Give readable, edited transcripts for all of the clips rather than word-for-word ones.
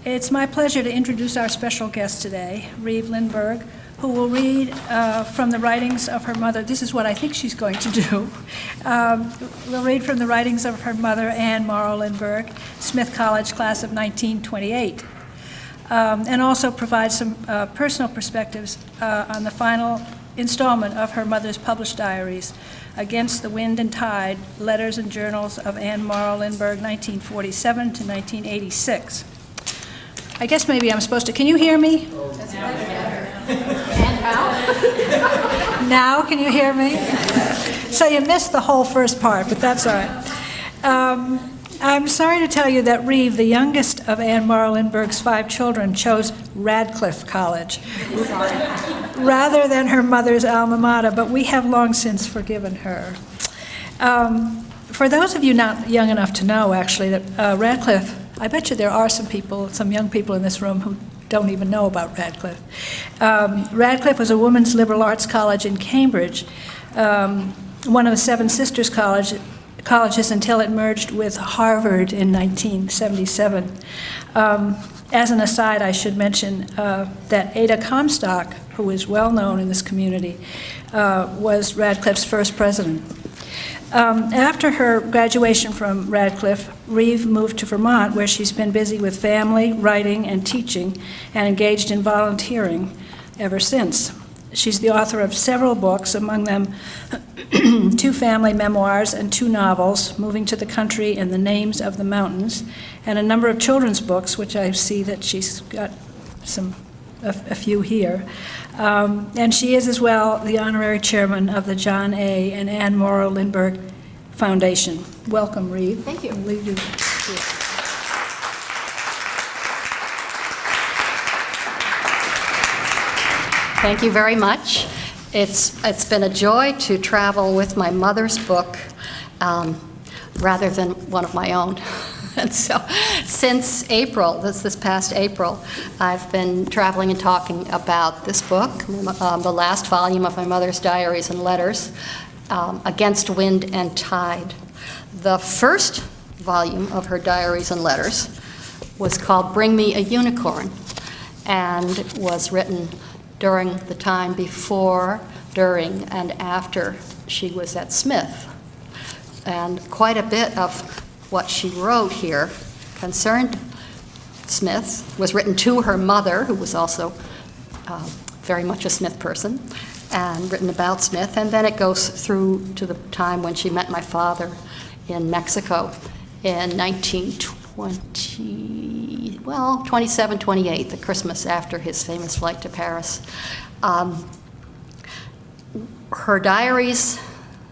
It's my pleasure to introduce our special guest today, Reeve Lindbergh, who will read from the writings of her mother. This is what I think she's going to do. We'll read from the writings of her mother, Anne Morrow Lindbergh, Smith College class of 1928, and also provide some personal perspectives on the final installment of her mother's published diaries, Against the Wind and Tide, Letters and Journals of Anne Morrow Lindbergh, 1947 to 1986. I guess maybe I'm supposed to, can you hear me? That's and how? Now, can you hear me? So you missed the whole first part, but that's all right. I'm sorry to tell you that Reeve, the youngest of Anne Morrow Lindbergh's 5 children, chose Radcliffe College rather than her mother's alma mater, but we have long since forgiven her. For those of you not young enough to know, actually, that Radcliffe, I bet you there are some young people in this room who don't even know about Radcliffe. Radcliffe was a women's liberal arts college in Cambridge, one of the 7 sisters colleges until it merged with Harvard in 1977. As an aside, I should mention that Ada Comstock, who is well known in this community, was Radcliffe's first president. After her graduation from Radcliffe, Reeve moved to Vermont, where she's been busy with family, writing, and teaching, and engaged in volunteering ever since. She's the author of several books, among them 2 family memoirs and 2 novels, Moving to the Country and The Names of the Mountains, and a number of children's books, which I see that she's got a few here. And she is as well the honorary chairman of the John A. and Anne Morrow Lindbergh Foundation. Welcome, Reeve. Thank you. I'll leave you. Thank you very much. It's been a joy to travel with my mother's book rather than one of my own. And so since April, this past April, I've been traveling and talking about this book, the last volume of my mother's diaries and letters, Against Wind and Tide. The first volume of her diaries and letters was called Bring Me a Unicorn, and was written during the time before, during, and after she was at Smith. And quite a bit of what she wrote here concerned Smith, was written to her mother, who was also very much a Smith person, and written about Smith. And then it goes through to the time when she met my father in Mexico in 27, 28, the Christmas after his famous flight to Paris. Her diaries,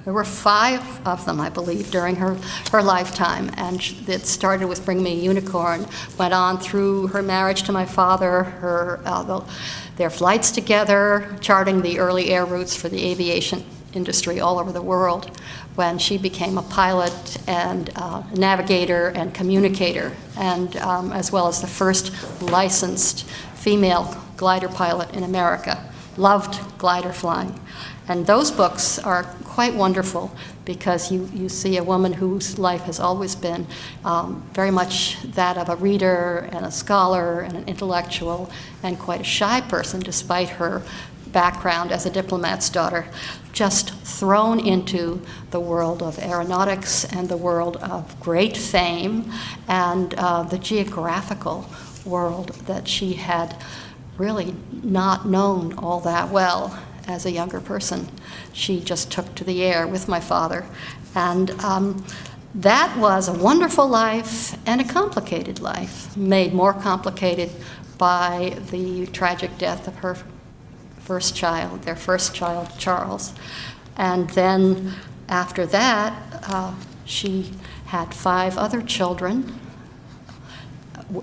there were 5 of them, I believe, during her lifetime, and it started with Bring Me a Unicorn, went on through her marriage to my father, their flights together, charting the early air routes for the aviation industry all over the world, when she became a pilot and navigator and communicator, and as well as the first licensed female glider pilot in America. Loved glider flying. And those books are quite wonderful because you see a woman whose life has always been very much that of a reader and a scholar and an intellectual and quite a shy person, despite her background as a diplomat's daughter, just thrown into the world of aeronautics and the world of great fame and the geographical world that she had really not known all that well as a younger person. She just took to the air with my father. And that was a wonderful life and a complicated life, made more complicated by the tragic death of her first child, their first child, Charles. And then after that, she had 5 other children,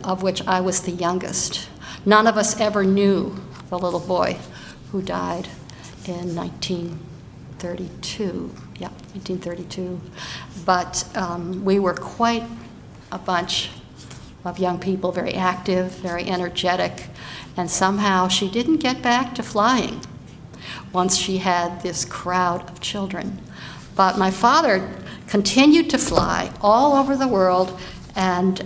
of which I was the youngest. None of us ever knew the little boy who died in 1932. Yeah, 1932. But we were quite a bunch of young people, very active, very energetic, and somehow she didn't get back to flying once she had this crowd of children. But my father continued to fly all over the world, and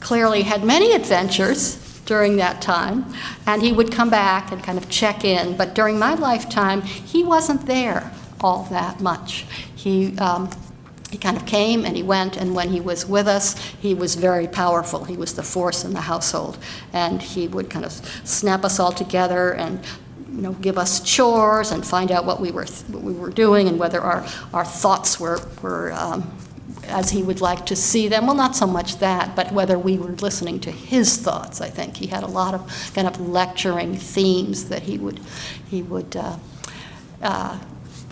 clearly had many adventures during that time, and he would come back and kind of check in. But during my lifetime, he wasn't there all that much. He kind of came and he went, and when he was with us, he was very powerful. He was the force in the household, and he would kind of snap us all together and give us chores and find out what we were doing and whether our thoughts were as he would like to see them. Well, not so much that, but whether we were listening to his thoughts, I think. He had a lot of kind of lecturing themes that he would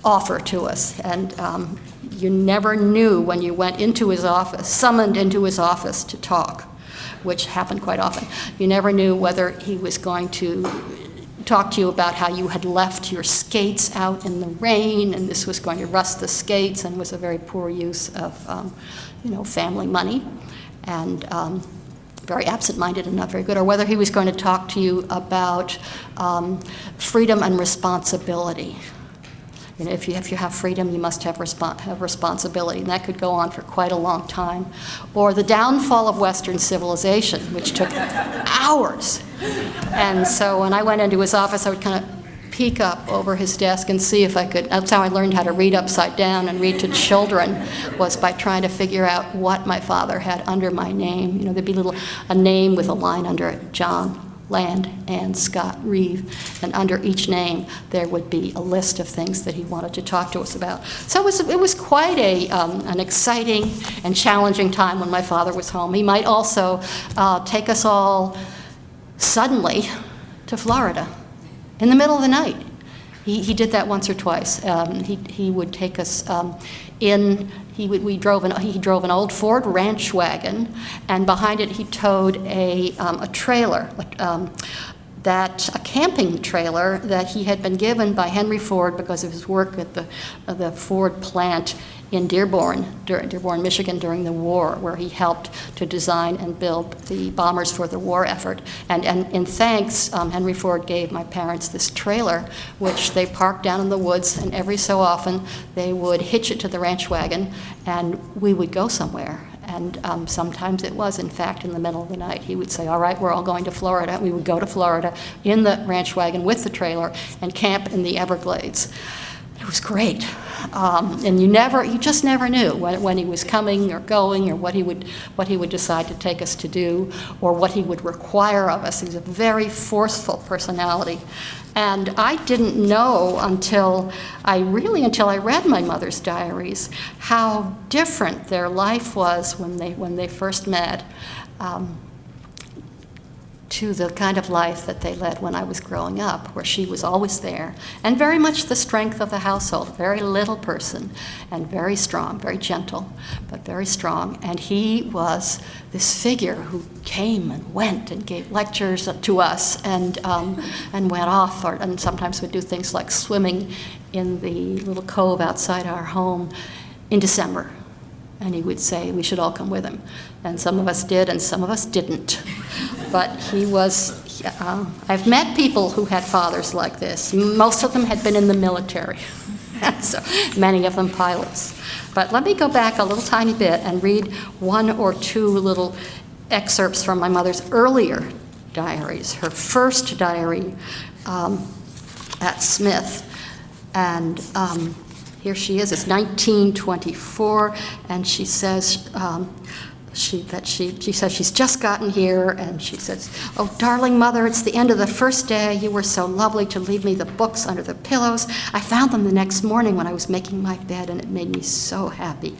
offer to us. And you never knew when you went into his office, summoned into his office to talk, which happened quite often. You never knew whether he was going to talk to you about how you had left your skates out in the rain and this was going to rust the skates and was a very poor use of family money, and very absent-minded and not very good, or whether he was going to talk to you about freedom and responsibility. If you have freedom, you must have responsibility, and that could go on for quite a long time. Or the downfall of Western civilization, which took hours. And so when I went into his office, I would kind of peek up over his desk and see if I could. That's how I learned how to read upside down and read to children, was by trying to figure out what my father had under my name. There'd be a name with a line under it, John, Land, Ann, Scott, Reeve, and under each name there would be a list of things that he wanted to talk to us about. So it was quite an exciting and challenging time when my father was home. He might also take us all suddenly to Florida in the middle of the night. He did that once or twice. He would take us in. He drove an old Ford ranch wagon, and behind it he towed a trailer, a camping trailer that he had been given by Henry Ford because of his work at the Ford plant in Dearborn, Michigan during the war, where he helped to design and build the bombers for the war effort. And in thanks, Henry Ford gave my parents this trailer, which they parked down in the woods, and every so often they would hitch it to the ranch wagon, and we would go somewhere. And sometimes it was, in fact, in the middle of the night. He would say, all right, we're all going to Florida. We would go to Florida in the ranch wagon with the trailer and camp in the Everglades. It was great. And you just never knew when he was coming or going, or what he would decide to take us to do, or what he would require of us. He was a very forceful personality. And I didn't know until I read my mother's diaries how different their life was when they first met, to the kind of life that they led when I was growing up, where she was always there, and very much the strength of the household, very little person, and very strong, very gentle, but very strong. And he was this figure who came and went and gave lectures to us, and went off, and sometimes would do things like swimming in the little cove outside our home in December. And he would say we should all come with him. And some of us did, and some of us didn't. But he was, I've met people who had fathers like this. Most of them had been in the military, so many of them pilots. But let me go back a little tiny bit and read one or two little excerpts from my mother's earlier diaries. Her first diary at Smith, and here she is. It's 1924, and she says she says she's just gotten here, and she says, "Oh, darling mother, it's the end of the first day. You were so lovely to leave me the books under the pillows. I found them the next morning when I was making my bed, and it made me so happy."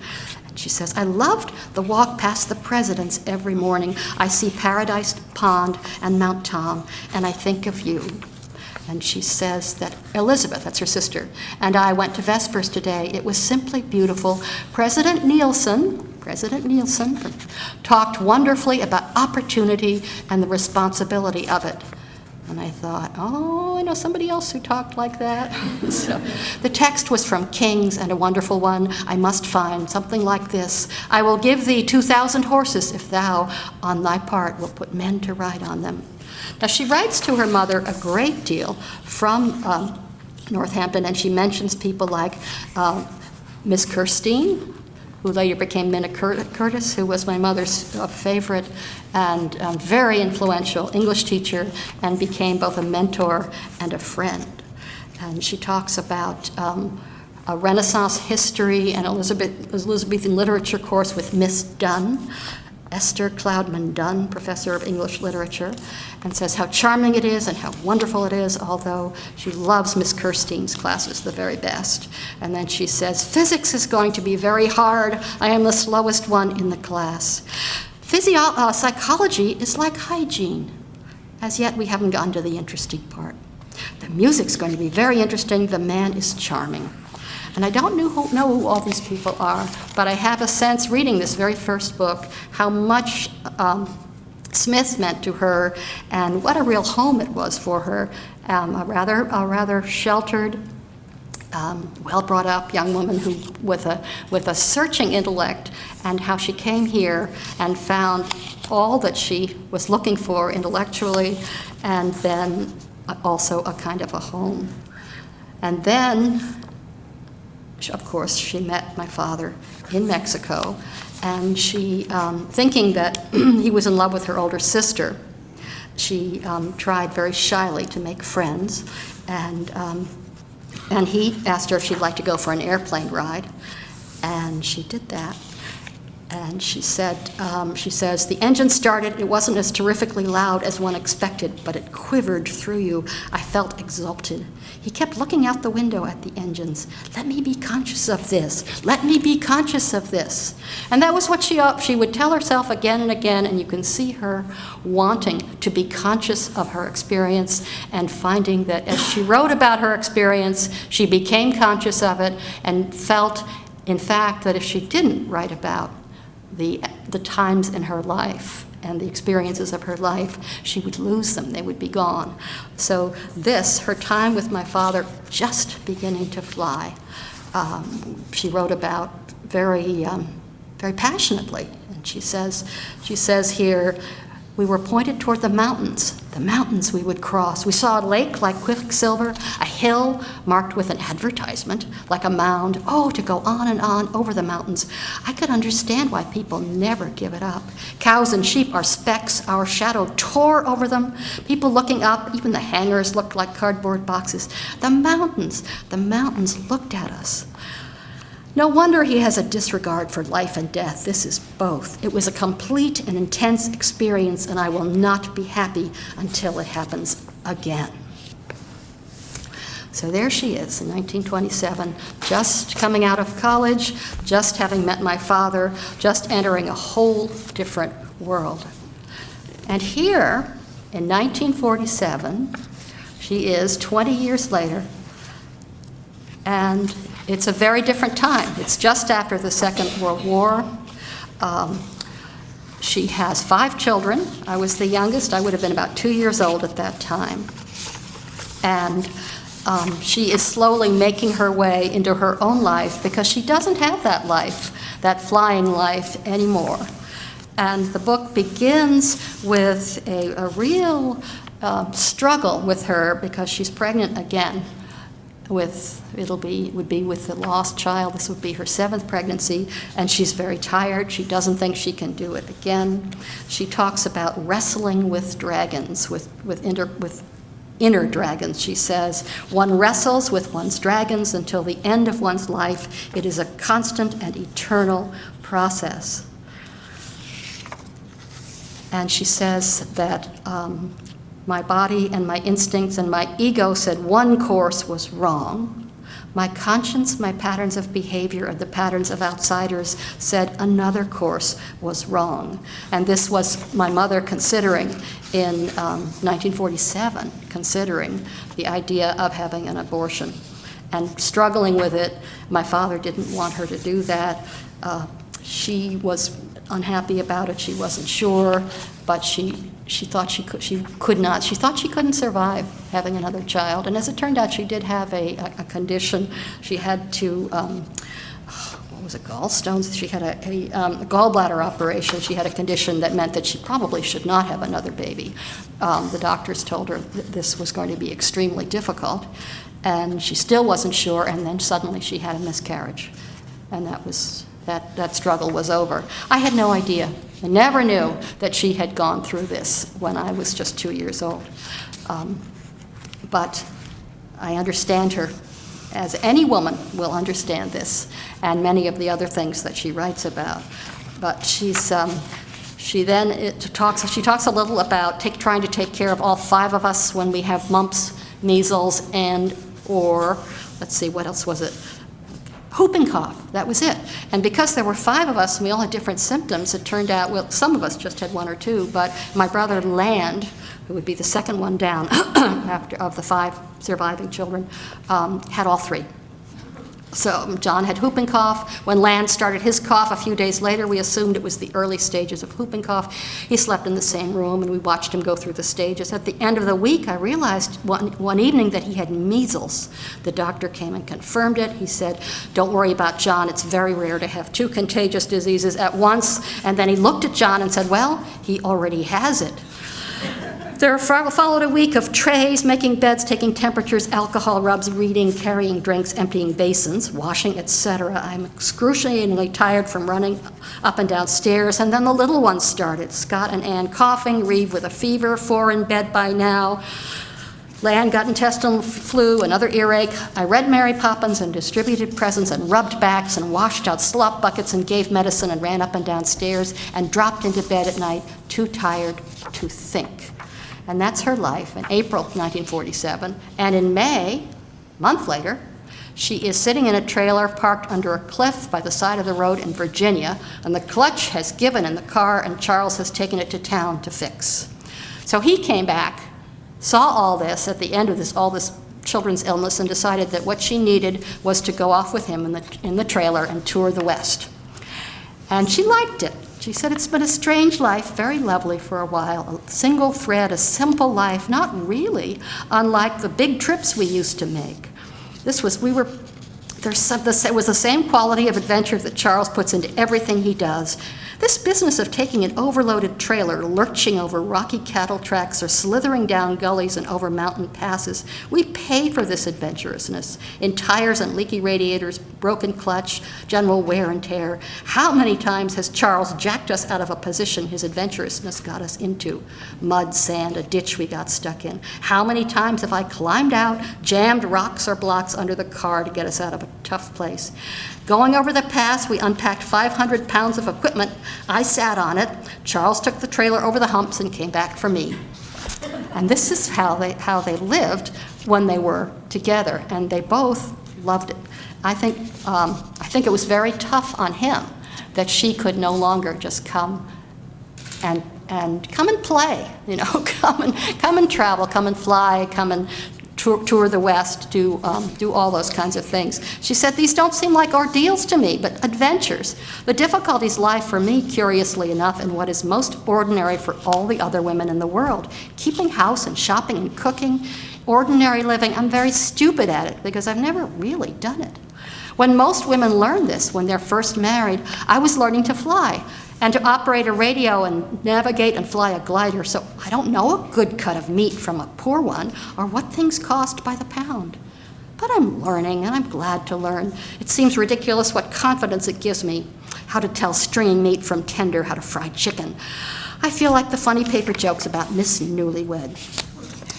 And she says, "I loved the walk past the presidents every morning. I see Paradise Pond and Mount Tom, and I think of you." And she says that Elizabeth, that's her sister, and I went to Vespers today. It was simply beautiful. President Nielsen talked wonderfully about opportunity and the responsibility of it. And I thought, oh, I know somebody else who talked like that. So the text was from Kings, and a wonderful one. I must find something like this. "I will give thee 2,000 horses if thou, on thy part, wilt put men to ride on them." Now, she writes to her mother a great deal from Northampton, and she mentions people like Miss Kirstein, who later became Minna Curtis, who was my mother's favorite and very influential English teacher, and became both a mentor and a friend. And she talks about a Renaissance history and Elizabethan literature course with Miss Dunn, Esther Cloudman Dunn, professor of English literature, and says how charming it is and how wonderful it is, although she loves Miss Kirstein's classes the very best. And then she says, physics is going to be very hard. I am the slowest one in the class. Psychology is like hygiene. As yet, we haven't gotten to the interesting part. The music's going to be very interesting. The man is charming. And I don't know who all these people are, but I have a sense, reading this very first book, how much Smith meant to her and what a real home it was for her. A rather sheltered, well-brought-up young woman who, with a searching intellect, and how she came here and found all that she was looking for intellectually, and then also a kind of a home. And then, of course, she met my father in Mexico, and she, thinking that he was in love with her older sister, she tried very shyly to make friends, and he asked her if she'd like to go for an airplane ride, and she did that. And she says, the engine started, it wasn't as terrifically loud as one expected, but it quivered through you. I felt exalted. He kept looking out the window at the engines. Let me be conscious of this. Let me be conscious of this. And that was what she would tell herself again and again, and you can see her wanting to be conscious of her experience and finding that as she wrote about her experience, she became conscious of it and felt, in fact, that if she didn't write about the times in her life and the experiences of her life, she would lose them. They would be gone. So this, her time with my father, just beginning to fly, she wrote about very passionately. And she says here, we were pointed toward the mountains we would cross. We saw a lake like quicksilver, a hill marked with an advertisement, like a mound. Oh, to go on and on over the mountains. I could understand why people never give it up. Cows and sheep are specks. Our shadow tore over them. People looking up, even the hangars looked like cardboard boxes. The mountains looked at us. No wonder he has a disregard for life and death. This is both. It was a complete and intense experience, and I will not be happy until it happens again. So there she is in 1927, just coming out of college, just having met my father, just entering a whole different world. And here, in 1947, she is 20 years later, and it's a very different time. It's just after the Second World War. She has 5 children. I was the youngest. I would have been about 2 years old at that time. And she is slowly making her way into her own life because she doesn't have that life, that flying life anymore. And the book begins with a real struggle with her because she's pregnant again. Would be with the lost child. This would be her 7th pregnancy, and she's very tired. She doesn't think she can do it again. She talks about wrestling with dragons, with inner dragons. She says, one wrestles with one's dragons until the end of one's life. It is a constant and eternal process. And she says that my body and my instincts and my ego said one course was wrong. My conscience, my patterns of behavior, and the patterns of outsiders said another course was wrong. And this was my mother considering in 1947, considering the idea of having an abortion and struggling with it. My father didn't want her to do that. She was unhappy about it. She wasn't sure, but she thought she could not. She thought she couldn't survive having another child. And as it turned out, she did have a condition. She had to, gallstones? She had a gallbladder operation. She had a condition that meant that she probably should not have another baby. The doctors told her that this was going to be extremely difficult. And she still wasn't sure, and then suddenly she had a miscarriage. And that was that struggle was over. I had no idea. I never knew that she had gone through this when I was just 2 years old. But I understand her, as any woman will understand this, and many of the other things that she writes about. But she talks a little about trying to take care of all 5 of us when we have mumps, measles, or let's see, what else was it? Whooping cough, that was it. And because there were 5 of us and we all had different symptoms, it turned out, well, some of us just had 1 or 2, but my brother Land, who would be the second one down of the 5 surviving children, had all 3. So John had whooping cough. When Land started his cough a few days later, we assumed it was the early stages of whooping cough. He slept in the same room, and we watched him go through the stages. At the end of the week, I realized one evening that he had measles. The doctor came and confirmed it. He said, "Don't worry about John. It's very rare to have 2 contagious diseases at once." And then he looked at John and said, "Well, he already has it." There followed a week of trays, making beds, taking temperatures, alcohol rubs, reading, carrying drinks, emptying basins, washing, etc. I'm excruciatingly tired from running up and down stairs. And then the little ones started. Scott and Ann coughing, Reeve with a fever, 4 in bed by now. Land got intestinal flu, another earache. I read Mary Poppins and distributed presents and rubbed backs and washed out slop buckets and gave medicine and ran up and down stairs and dropped into bed at night, too tired to think. And that's her life in April 1947. And in May, a month later, she is sitting in a trailer parked under a cliff by the side of the road in Virginia, and the clutch has given in the car, and Charles has taken it to town to fix. So he came back, saw all this at the end of all this children's illness, and decided that what she needed was to go off with him in the trailer and tour the West. And she liked it. She said, "It's been a strange life, very lovely for a while, a single thread, a simple life, not really unlike the big trips we used to make." It was the same quality of adventure that Charles puts into everything he does. This business of taking an overloaded trailer, lurching over rocky cattle tracks or slithering down gullies and over mountain passes, we pay for this adventurousness in tires and leaky radiators, broken clutch, general wear and tear. How many times has Charles jacked us out of a position his adventurousness got us into? Mud, sand, a ditch we got stuck in. How many times have I climbed out, jammed rocks or blocks under the car to get us out of a tough place? Going over the pass, we unpacked 500 pounds of equipment. I sat on it. Charles took the trailer over the humps and came back for me. And this is how they lived when they were together, and they both loved it. I think it was very tough on him that she could no longer just come and play, come and travel, come and fly, come and tour the West, do all those kinds of things. She said, "These don't seem like ordeals to me, but adventures. The difficulties lie for me, curiously enough, in what is most ordinary for all the other women in the world. Keeping house and shopping and cooking, ordinary living. I'm very stupid at it because I've never really done it. When most women learn this when they're first married, I was learning to fly and to operate a radio and navigate and fly a glider, so I don't know a good cut of meat from a poor one or what things cost by the pound. But I'm learning, and I'm glad to learn. It seems ridiculous what confidence it gives me, how to tell stringy meat from tender, how to fry chicken. I feel like the funny paper jokes about Miss Newlywed."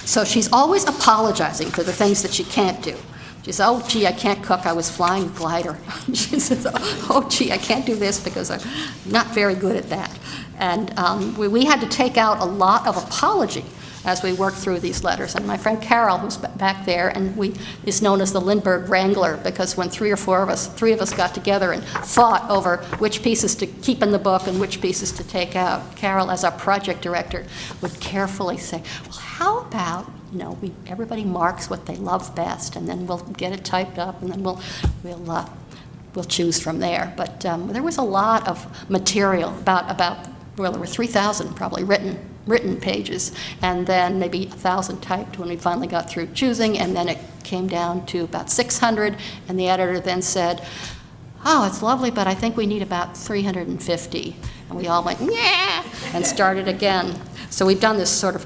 So she's always apologizing for the things that she can't do. She says, "Oh, gee, I can't cook. I was flying a glider." She says, "Oh, gee, I can't do this because I'm not very good at that." And we had to take out a lot of apology as we worked through these letters. And my friend Carol, who's back there, and is known as the Lindbergh Wrangler, because when three of us got together and fought over which pieces to keep in the book and which pieces to take out, Carol, as our project director, would carefully say, "Well, how about, everybody marks what they love best, and then we'll get it typed up, and then we'll choose from there." But there was a lot of material there were 3,000 probably written pages, and then maybe 1,000 typed when we finally got through choosing, and then it came down to about 600, and the editor then said, "Oh, it's lovely, but I think we need about 350. And we all went, "Yeah," and started again. So we've done this sort of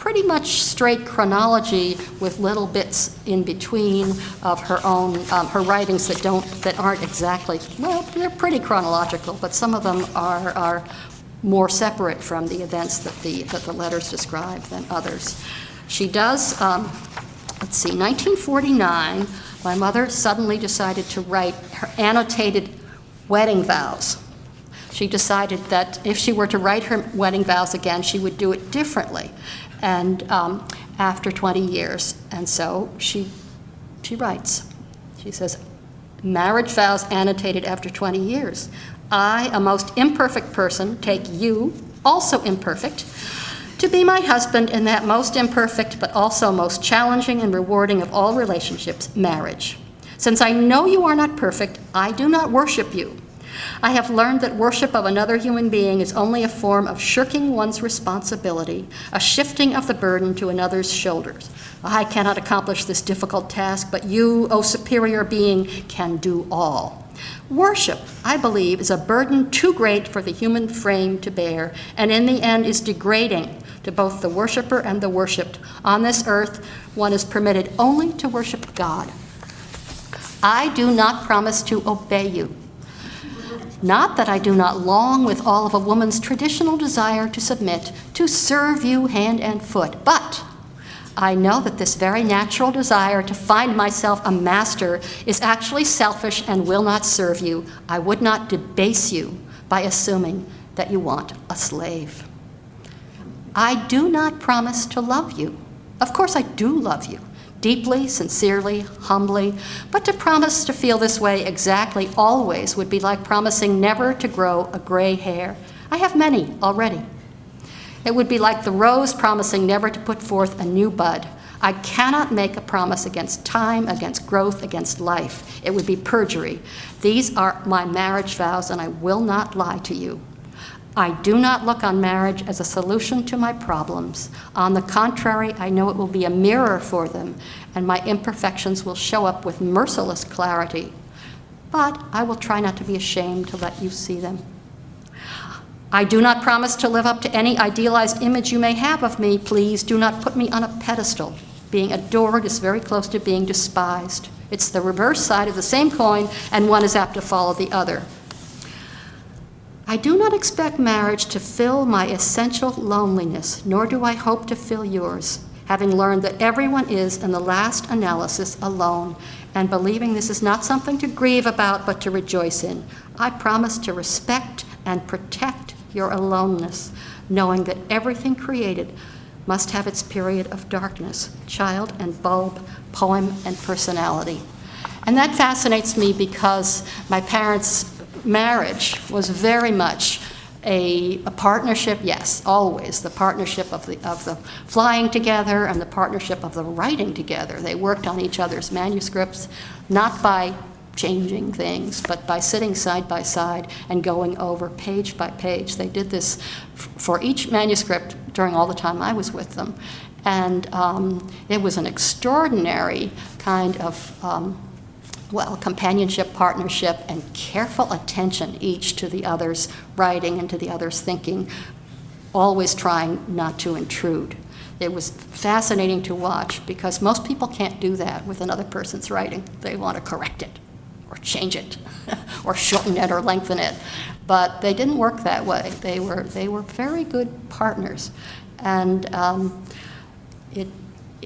pretty much straight chronology with little bits in between of her own, her writings that aren't exactly, well, they're pretty chronological, but some of them are more separate from the events that the letters describe than others. She does, let's see, 1949, my mother suddenly decided to write her annotated wedding vows. She decided that if she were to write her wedding vows again, she would do it differently, and after 20 years. And so she writes. She says, marriage vows annotated after 20 years. I, a most imperfect person, take you, also imperfect, to be my husband in that most imperfect but also most challenging and rewarding of all relationships, marriage. Since I know you are not perfect, I do not worship you. I have learned that worship of another human being is only a form of shirking one's responsibility, a shifting of the burden to another's shoulders. I cannot accomplish this difficult task, but you, O superior being, can do all. Worship, I believe, is a burden too great for the human frame to bear, and in the end is degrading to both the worshiper and the worshipped. On this earth, one is permitted only to worship God. I do not promise to obey you. Not that I do not long with all of a woman's traditional desire to submit, to serve you hand and foot, but I know that this very natural desire to find myself a master is actually selfish and will not serve you. I would not debase you by assuming that you want a slave. I do not promise to love you. Of course I do love you. Deeply, sincerely, humbly, but to promise to feel this way exactly always would be like promising never to grow a gray hair. I have many already. It would be like the rose promising never to put forth a new bud. I cannot make a promise against time, against growth, against life. It would be perjury. These are my marriage vows, and I will not lie to you. I do not look on marriage as a solution to my problems. On the contrary, I know it will be a mirror for them, and my imperfections will show up with merciless clarity. But I will try not to be ashamed to let you see them. I do not promise to live up to any idealized image you may have of me. Please do not put me on a pedestal. Being adored is very close to being despised. It's the reverse side of the same coin, and one is apt to follow the other. I do not expect marriage to fill my essential loneliness, nor do I hope to fill yours, having learned that everyone is, in the last analysis, alone, and believing this is not something to grieve about, but to rejoice in. I promise to respect and protect your aloneness, knowing that everything created must have its period of darkness, child and bulb, poem and personality. And that fascinates me because my parents' marriage was very much a partnership, yes, always, the partnership of the flying together and the partnership of the writing together. They worked on each other's manuscripts, not by changing things, but by sitting side by side and going over page by page. They did this for each manuscript during all the time I was with them. And it was an extraordinary kind of companionship, partnership, and careful attention each to the other's writing and to the other's thinking, always trying not to intrude. It was fascinating to watch because most people can't do that with another person's writing. They want to correct it or change it or shorten it or lengthen it. But they didn't work that way. They were very good partners. And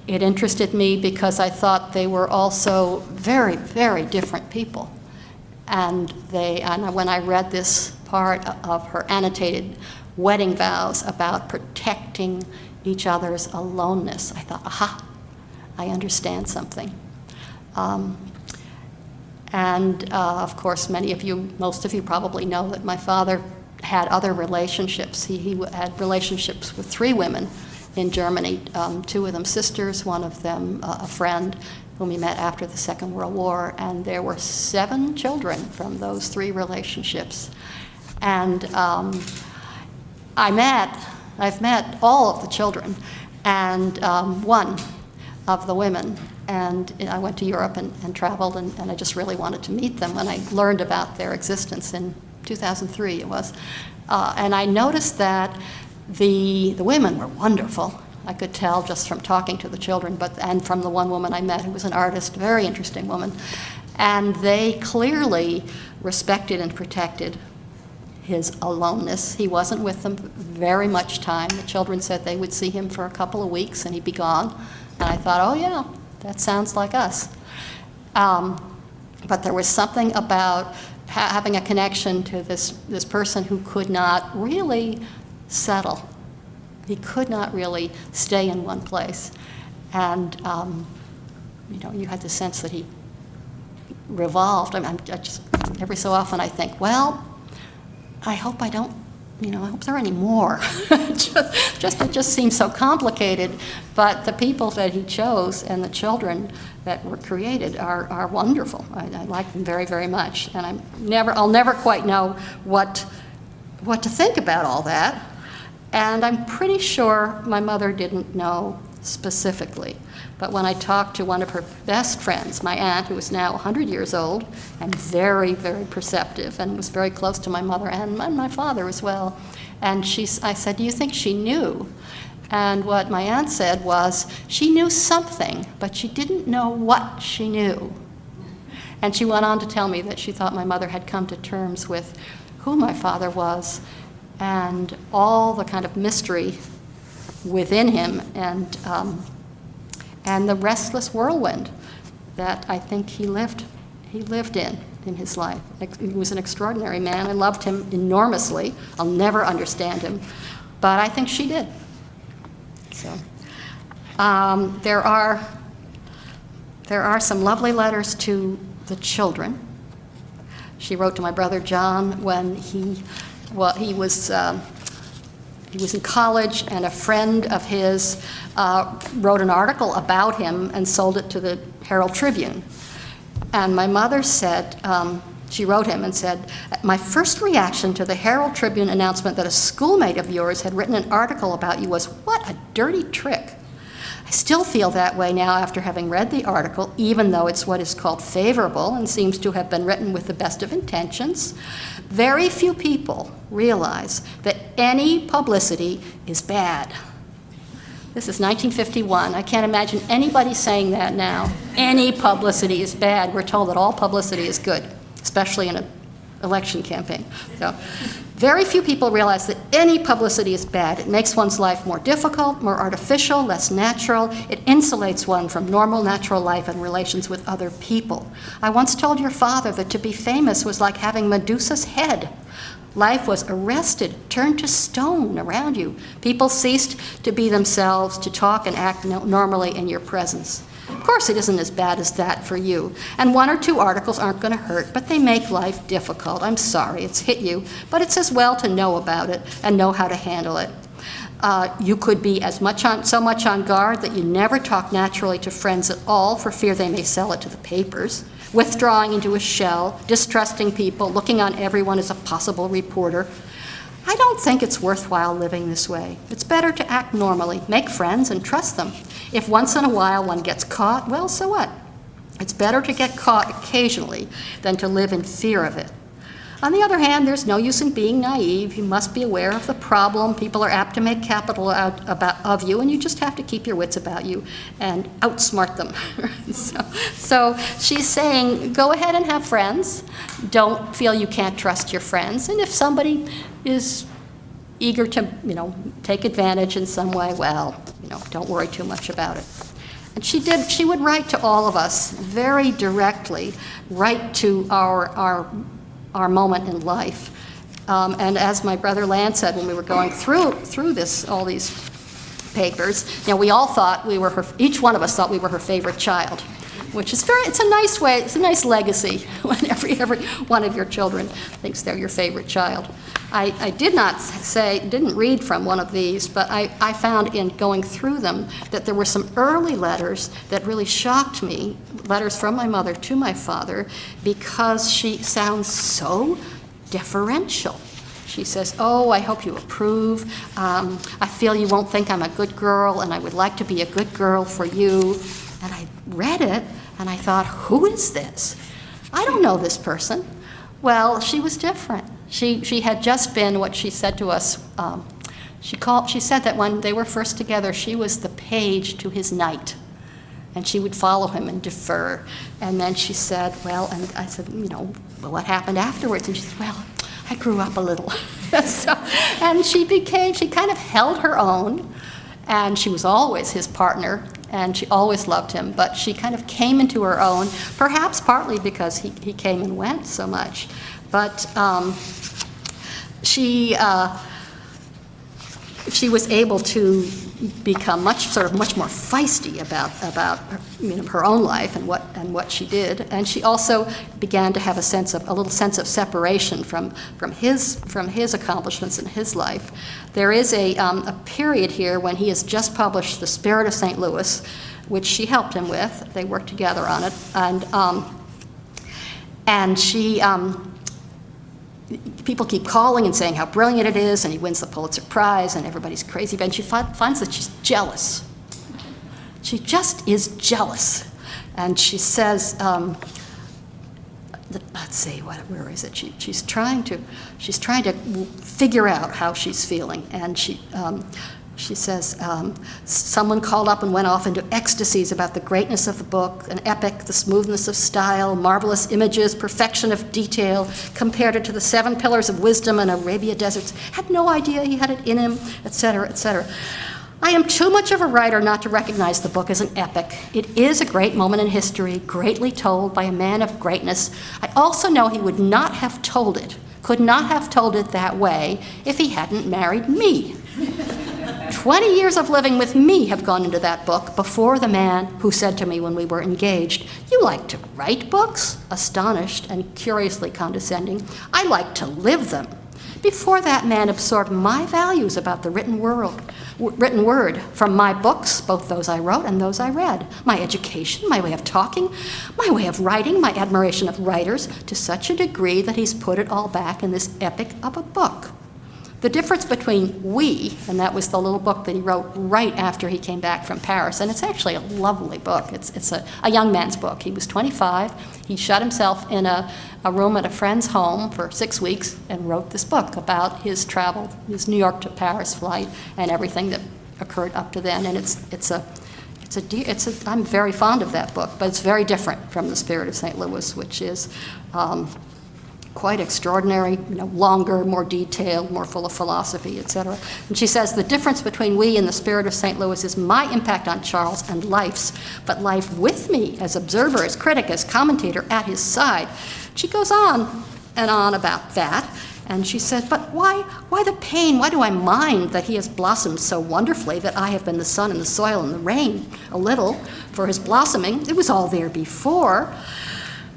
it interested me because I thought they were also very, very different people. And when I read this part of her annotated wedding vows about protecting each other's aloneness, I thought, aha, I understand something. Of course, most of you probably know that my father had other relationships. He had relationships with 3 women in Germany, 2 of them sisters, one of them a friend whom he met after the Second World War, and there were 7 children from those 3 relationships. And I've met all of the children, and one of the women, and I went to Europe and traveled, and I just really wanted to meet them when I learned about their existence in 2003 it was. And I noticed that the women were wonderful. I could tell just from talking to the children, and from the one woman I met who was an artist, very interesting woman. And they clearly respected and protected his aloneness. He wasn't with them very much time. The children said they would see him for a couple of weeks and he'd be gone. And I thought, oh yeah, that sounds like us. But there was something about having a connection to this person who could not really settle. He could not really stay in one place. And, you had the sense that he revolved. I just, every so often I think, well, I hope I don't, I hope there are any more. It just seems so complicated. But the people that he chose and the children that were created are wonderful. I like them very, very much. And I'll never quite know what to think about all that. And I'm pretty sure my mother didn't know specifically. But when I talked to one of her best friends, my aunt, who was now 100 years old and very, very perceptive and was very close to my mother and my father as well, and I said, do you think she knew? And what my aunt said was, she knew something, but she didn't know what she knew. And she went on to tell me that she thought my mother had come to terms with who my father was and all the kind of mystery within him and the restless whirlwind that I think he lived in his life. He was an extraordinary man. I loved him enormously. I'll never understand him, but I think she did. So there are some lovely letters to the children. She wrote to my brother John when he was in college, and a friend of his wrote an article about him and sold it to the Herald Tribune. And my mother said, she wrote him and said, my first reaction to the Herald Tribune announcement that a schoolmate of yours had written an article about you was, what a dirty trick. I still feel that way now after having read the article, even though it's what is called favorable and seems to have been written with the best of intentions. Very few people realize that any publicity is bad. This is 1951. I can't imagine anybody saying that now. Any publicity is bad. We're told that all publicity is good, especially in an election campaign. So, very few people realize that any publicity is bad. It makes one's life more difficult, more artificial, less natural. It insulates one from normal, natural life and relations with other people. I once told your father that to be famous was like having Medusa's head. Life was arrested, turned to stone around you. People ceased to be themselves, to talk and act normally in your presence. Of course, it isn't as bad as that for you. And one or two articles aren't going to hurt, but they make life difficult. I'm sorry it's hit you, but it's as well to know about it and know how to handle it. You could be so much on guard that you never talk naturally to friends at all for fear they may sell it to the papers, withdrawing into a shell, distrusting people, looking on everyone as a possible reporter. I don't think it's worthwhile living this way. It's better to act normally, make friends, and trust them. If once in a while one gets caught, well, so what? It's better to get caught occasionally than to live in fear of it. On the other hand, there's no use in being naive. You must be aware of the problem. People are apt to make capital of you, and you just have to keep your wits about you and outsmart them. So she's saying, go ahead and have friends. Don't feel you can't trust your friends. And if somebody is eager to, take advantage in some way, well, don't worry too much about it. And she would write to all of us very directly, write to our moment in life. And as my brother Lance said when we were going through all these papers, we all thought each one of us thought we were her favorite child, which is it's a nice way, it's a nice legacy when every one of your children thinks they're your favorite child. I didn't read from one of these, but I found in going through them that there were some early letters that really shocked me, letters from my mother to my father, because she sounds so deferential. She says, oh, I hope you approve. I feel you won't think I'm a good girl, and I would like to be a good girl for you. And I read it, and I thought, who is this? I don't know this person. Well, she was different. She had just been what she said to us She said that when they were first together, she was the page to his knight, and she would follow him and defer. And then she said, well, and I said, well, what happened afterwards? And she said, well, I grew up a little. And she kind of held her own, and she was always his partner, and she always loved him, but she kind of came into her own, perhaps partly because he came and went so much. But she was able to become much more feisty about her own life and what she did, and she also began to have a little sense of separation from his accomplishments in his life. There is a period here when he has just published *The Spirit of St. Louis*, which she helped him with. They worked together on it, and she. People keep calling and saying how brilliant it is, and he wins the Pulitzer Prize, and everybody's crazy, but she finds that she's jealous. She just is jealous. And she says, let's see, where is it? She's trying to figure out how she's feeling, and she says, someone called up and went off into ecstasies about the greatness of the book, an epic, the smoothness of style, marvelous images, perfection of detail, compared it to the 7 Pillars of Wisdom and Arabia Deserts, had no idea he had it in him, etc., etc. I am too much of a writer not to recognize the book as an epic. It is a great moment in history, greatly told by a man of greatness. I also know he would not have told it, could not have told it that way if he hadn't married me. 20 years of living with me have gone into that book before the man who said to me when we were engaged, "You like to write books?" Astonished and curiously condescending. "I like to live them." Before that man absorbed my values about the written word from my books, both those I wrote and those I read, my education, my way of talking, my way of writing, my admiration of writers, to such a degree that he's put it all back in this epic of a book. The difference between we, and that was the little book that he wrote right after he came back from Paris, and it's actually a lovely book. It's a young man's book. He was 25. He shut himself in a room at a friend's home for 6 weeks and wrote this book about his travel, his New York to Paris flight, and everything that occurred up to then. And I'm very fond of that book, but it's very different from The Spirit of St. Louis, which is quite extraordinary, longer, more detailed, more full of philosophy, etc. And she says, the difference between we and The Spirit of St. Louis is my impact on Charles and life's, but life with me as observer, as critic, as commentator at his side. She goes on and on about that, and she says, but why the pain? Why do I mind that he has blossomed so wonderfully, that I have been the sun and the soil and the rain a little for his blossoming? It was all there before.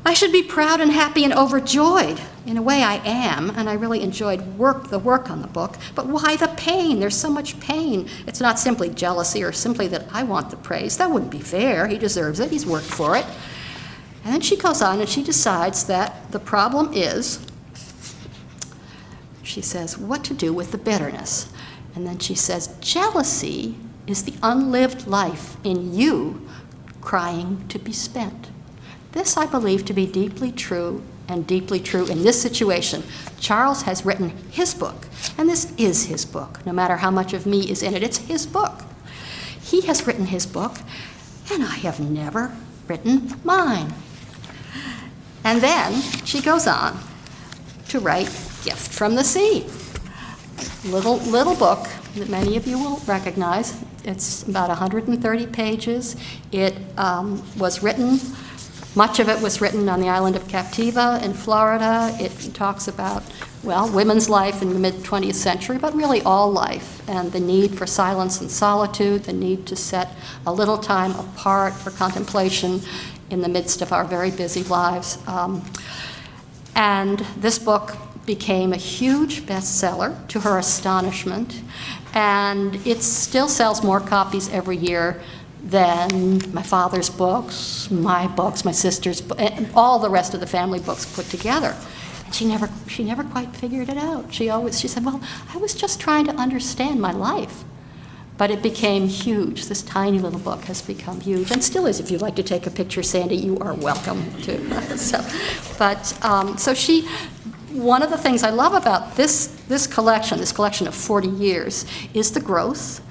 I should be proud and happy and overjoyed. In a way I am, and I really enjoyed the work on the book, but why the pain? There's so much pain. It's not simply jealousy or simply that I want the praise. That wouldn't be fair. He deserves it. He's worked for it. And then she goes on and she decides that the problem is, she says, what to do with the bitterness. And then she says, jealousy is the unlived life in you crying to be spent. This I believe to be deeply true, and deeply true in this situation. Charles has written his book, and this is his book. No matter how much of me is in it, it's his book. He has written his book, and I have never written mine. And then she goes on to write Gift from the Sea. Little book that many of you will recognize. It's about 130 pages. It was written, much of it was written on the island of Captiva in Florida. It talks about, women's life in the mid-20th century, but really all life, and the need for silence and solitude, the need to set a little time apart for contemplation in the midst of our very busy lives. And this book became a huge bestseller, to her astonishment, and it still sells more copies every year than my father's books, my sister's books, and all the rest of the family books put together. And she never quite figured it out. She said, well, I was just trying to understand my life. But it became huge. This tiny little book has become huge, and still is. If you'd like to take a picture, Sandy, you are welcome to. So she one of the things I love about this collection of 40 years, is the growth.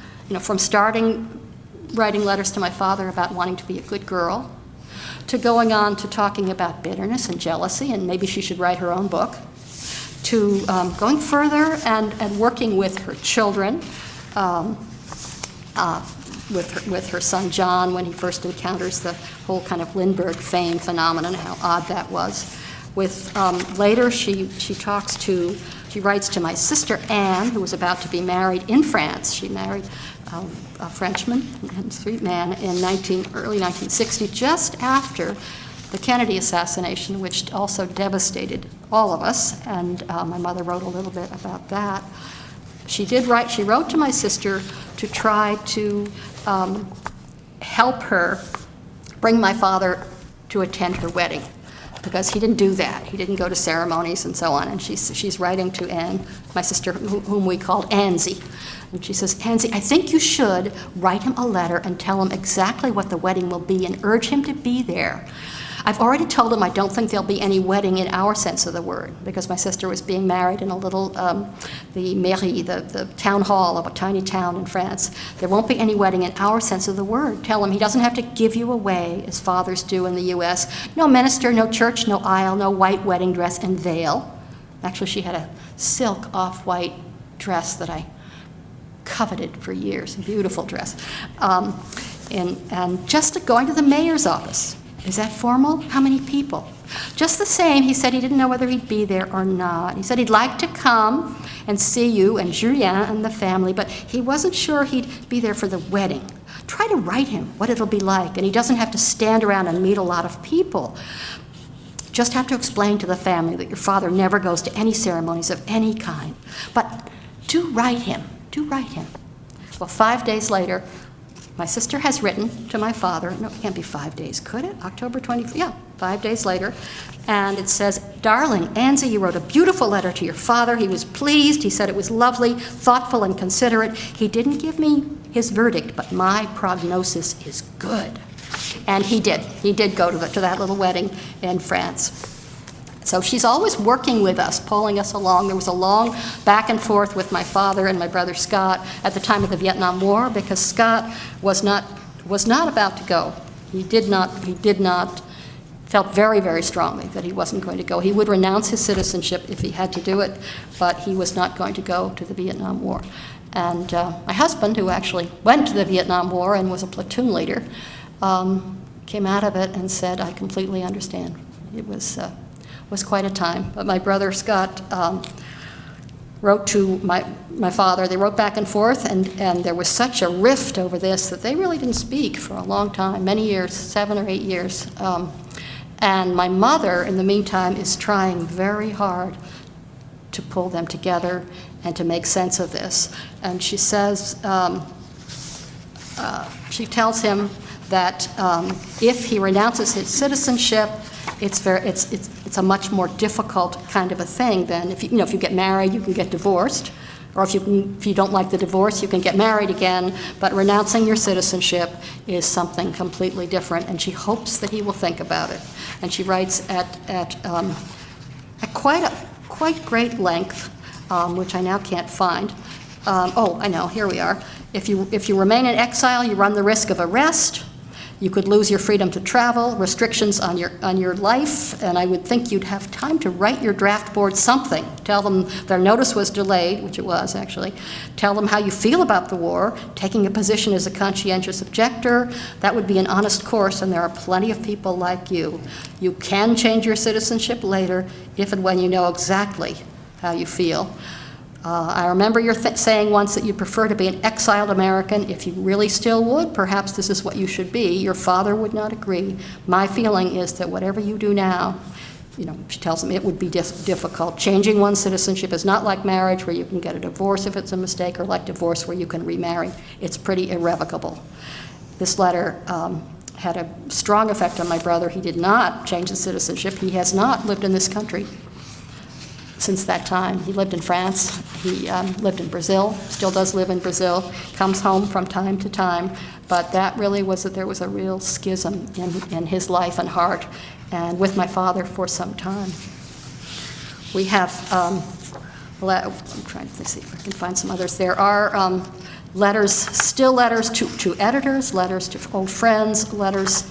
From starting writing letters to my father about wanting to be a good girl, to going on to talking about bitterness and jealousy, and maybe she should write her own book, to going further and working with her children, with her son John when he first encounters the whole kind of Lindbergh fame phenomenon, how odd that was. With later she writes to my sister Anne, who was about to be married in France. She married a Frenchman and street man in early 1960, just after the Kennedy assassination, which also devastated all of us, and my mother wrote a little bit about that. She wrote to my sister to try to help her bring my father to attend her wedding, because he didn't do that. He didn't go to ceremonies and so on. And she's writing to Anne, my sister, whom we called Anzie. And she says, Anzie, I think you should write him a letter and tell him exactly what the wedding will be and urge him to be there. I've already told him I don't think there'll be any wedding in our sense of the word, because my sister was being married in a little, the mairie, the town hall of a tiny town in France. There won't be any wedding in our sense of the word. Tell him he doesn't have to give you away as fathers do in the U.S. No minister, no church, no aisle, no white wedding dress and veil. Actually, she had a silk off-white dress that I coveted for years, a beautiful dress. And just going to the mayor's office. Is that formal? How many people? Just the same, he said he didn't know whether he'd be there or not. He said he'd like to come and see you and Julien and the family, but he wasn't sure he'd be there for the wedding. Try to write him what it'll be like, and he doesn't have to stand around and meet a lot of people. Just have to explain to the family that your father never goes to any ceremonies of any kind. But do write him. Do write him. Well, 5 days later, my sister has written to my father. No, it can't be 5 days, could it? October 20th? Yeah, 5 days later. And it says, Darling Anzie, you wrote a beautiful letter to your father. He was pleased. He said it was lovely, thoughtful, and considerate. He didn't give me his verdict, but my prognosis is good. And he did. He did go to that little wedding in France. So she's always working with us, pulling us along. There was a long back and forth with my father and my brother Scott at the time of the Vietnam War, because Scott was not about to go. He felt very, very strongly that he wasn't going to go. He would renounce his citizenship if he had to do it, but he was not going to go to the Vietnam War. And my husband, who actually went to the Vietnam War and was a platoon leader, came out of it and said, I completely understand. It was quite a time. But my brother Scott wrote to my father. They wrote back and forth, and there was such a rift over this that they really didn't speak for a long time, many years, 7 or 8 years. And my mother, in the meantime, is trying very hard to pull them together and to make sense of this. And she says, she tells him that if he renounces his citizenship, it's a much more difficult kind of a thing than if you get married, you can get divorced, or if you don't like the divorce, you can get married again. But renouncing your citizenship is something completely different, and she hopes that he will think about it. And she writes at quite great length, which I now can't find. I know, here we are. If you remain in exile, you run the risk of arrest. You could lose your freedom to travel, restrictions on your life, and I would think you'd have time to write your draft board something. Tell them their notice was delayed, which it was actually. Tell them how you feel about the war, taking a position as a conscientious objector. That would be an honest course, and there are plenty of people like you. You can change your citizenship later if and when you know exactly how you feel. I remember your saying once that you'd prefer to be an exiled American. If you really still would, perhaps this is what you should be. Your father would not agree. My feeling is that whatever you do now, she tells him it would be difficult. Changing one's citizenship is not like marriage, where you can get a divorce if it's a mistake, or like divorce, where you can remarry. It's pretty irrevocable. This letter had a strong effect on my brother. He did not change his citizenship. He has not lived in this country since that time. He lived in France, he lived in Brazil, still does live in Brazil, comes home from time to time, but that really was that there was a real schism in his life and heart, and with my father for some time. We have, I'm trying to see if I can find some others. There are letters, still letters to editors, letters to old friends, letters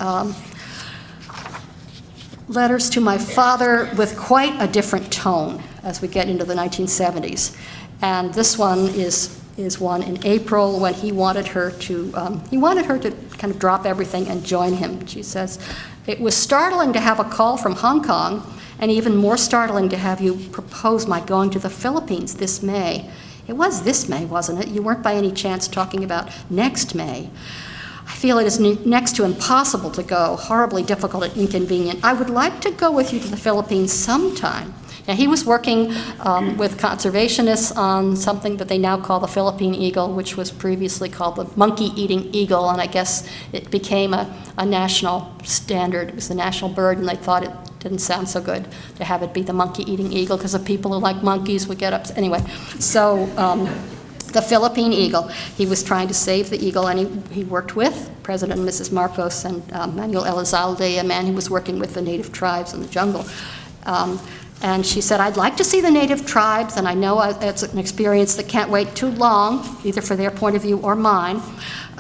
to my father with quite a different tone as we get into the 1970s. And this one is one in April when he wanted her to kind of drop everything and join him. She says, "It was startling to have a call from Hong Kong, and even more startling to have you propose my going to the Philippines this May." It was this May, wasn't it? You weren't by any chance talking about next May. "I feel it is next to impossible to go, horribly difficult and inconvenient. I would like to go with you to the Philippines sometime." Now, he was working with conservationists on something that they now call the Philippine eagle, which was previously called the monkey-eating eagle, and I guess it became a national standard. It was the national bird, and they thought it didn't sound so good to have it be the monkey-eating eagle, because the people who like monkeys would get upset. Anyway, so the Philippine eagle, he was trying to save the eagle, and he worked with President and Mrs. Marcos and Manuel Elizalde, a man who was working with the native tribes in the jungle. And she said, "I'd like to see the native tribes, and I know it's an experience that can't wait too long, either for their point of view or mine,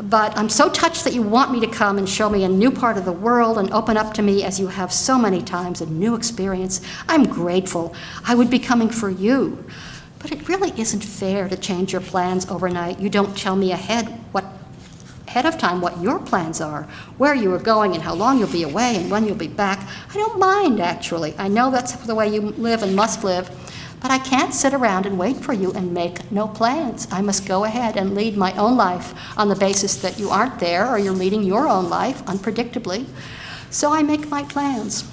but I'm so touched that you want me to come and show me a new part of the world and open up to me, as you have so many times, a new experience. I'm grateful. I would be coming for you. But it really isn't fair to change your plans overnight. You don't tell me ahead of time what your plans are, where you are going and how long you'll be away and when you'll be back. I don't mind, actually. I know that's the way you live and must live, but I can't sit around and wait for you and make no plans. I must go ahead and lead my own life on the basis that you aren't there, or you're leading your own life unpredictably. So I make my plans."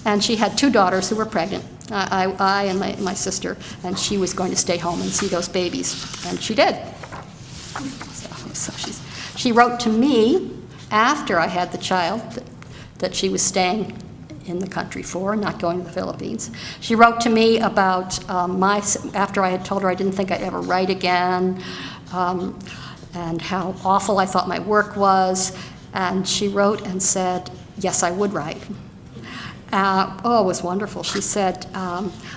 And she had 2 daughters who were pregnant, I and my sister, and she was going to stay home and see those babies, and she did. She wrote to me after I had the child that she was staying in the country for, not going to the Philippines. She wrote to me about after I had told her I didn't think I'd ever write again, and how awful I thought my work was. And she wrote and said, yes, I would write. It was wonderful. She said,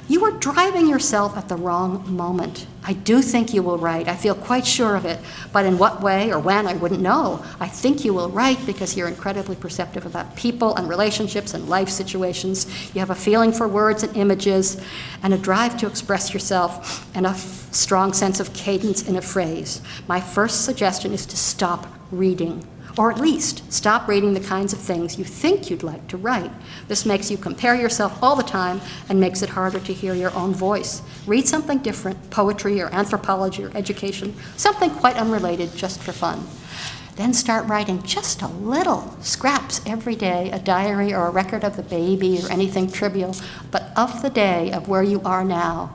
"You are driving yourself at the wrong moment. I do think you will write. I feel quite sure of it. But in what way or when, I wouldn't know. I think you will write because you're incredibly perceptive about people and relationships and life situations. You have a feeling for words and images and a drive to express yourself and a strong sense of cadence in a phrase. My first suggestion is to stop reading. Or at least stop reading the kinds of things you think you'd like to write. This makes you compare yourself all the time and makes it harder to hear your own voice. Read something different, poetry or anthropology or education, something quite unrelated, just for fun. Then start writing just a little, scraps every day, a diary or a record of the baby or anything trivial, but of the day, of where you are now."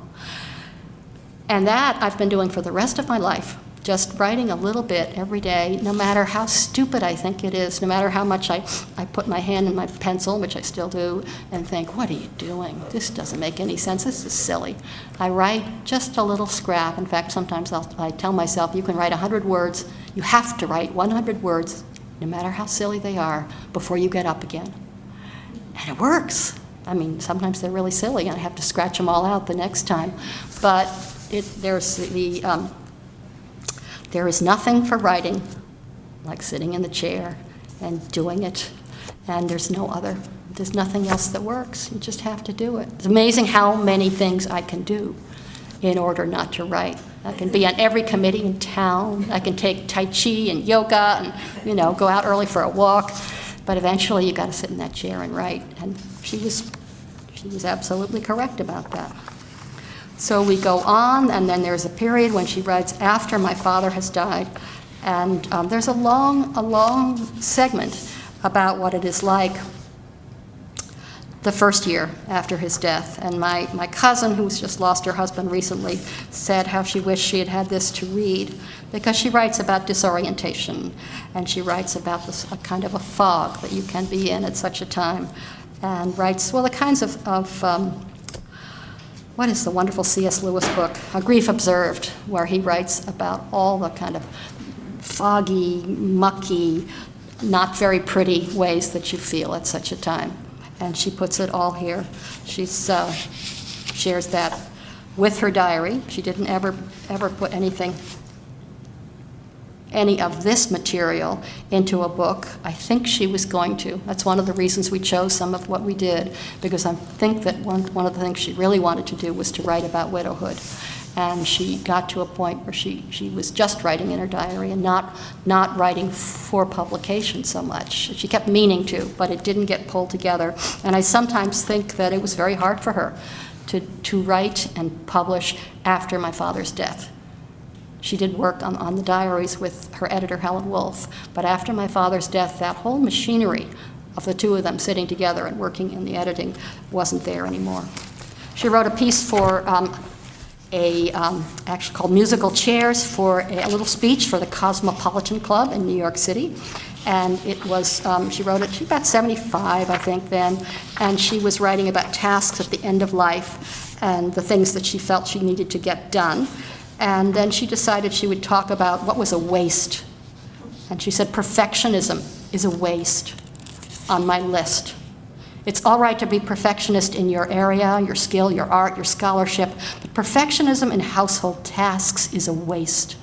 And that I've been doing for the rest of my life. Just writing a little bit every day, no matter how stupid I think it is, no matter how much I put my hand in my pencil, which I still do, and think, what are you doing? This doesn't make any sense. This is silly. I write just a little scrap. In fact, sometimes I tell myself, you can write 100 words. You have to write 100 words, no matter how silly they are, before you get up again. And it works. I mean, sometimes they're really silly, and I have to scratch them all out the next time. But there is nothing for writing like sitting in the chair and doing it, and there's nothing else that works. You just have to do it. It's amazing how many things I can do in order not to write. I can be on every committee in town. I can take Tai Chi and yoga and, go out early for a walk, but eventually you got to sit in that chair and write, and she was absolutely correct about that. So we go on, and then there's a period when she writes after my father has died, and there's a long segment about what it is like the first year after his death. And my cousin, who's just lost her husband recently, said how she wished she had had this to read, because she writes about disorientation, and she writes about a kind of a fog that you can be in at such a time, and writes, the kinds of what is the wonderful C.S. Lewis book, A Grief Observed, where he writes about all the kind of foggy, mucky, not very pretty ways that you feel at such a time. And she puts it all here. She's shares that with her diary. She didn't ever put any of this material into a book. I think she was going to. That's one of the reasons we chose some of what we did, because I think that one of the things she really wanted to do was to write about widowhood. And she got to a point where she was just writing in her diary and not writing for publication so much. She kept meaning to, but it didn't get pulled together. And I sometimes think that it was very hard for her to write and publish after my father's death. She did work on the diaries with her editor, Helen Wolfe, but after my father's death, that whole machinery of the two of them sitting together and working in the editing wasn't there anymore. She wrote a piece for actually called Musical Chairs, for a little speech for the Cosmopolitan Club in New York City. And it was, she wrote it, she was about 75, I think, then, and she was writing about tasks at the end of life and the things that she felt she needed to get done. And then she decided she would talk about what was a waste. And she said, perfectionism is a waste on my list. It's all right to be perfectionist in your area, your skill, your art, your scholarship, but perfectionism in household tasks is a waste.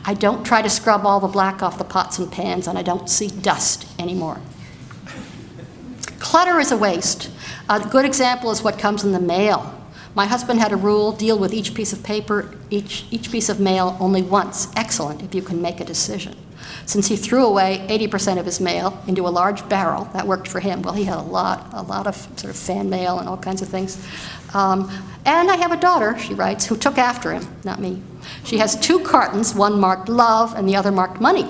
I don't try to scrub all the black off the pots and pans, and I don't see dust anymore. Clutter is a waste. A good example is what comes in the mail. My husband had a rule: deal with each piece of paper, each piece of mail only once. Excellent, if you can make a decision. Since he threw away 80% of his mail into a large barrel, that worked for him. Well, he had a lot of sort of fan mail and all kinds of things. And I have a daughter, she writes, who took after him, not me. She has 2 cartons, one marked love and the other marked money.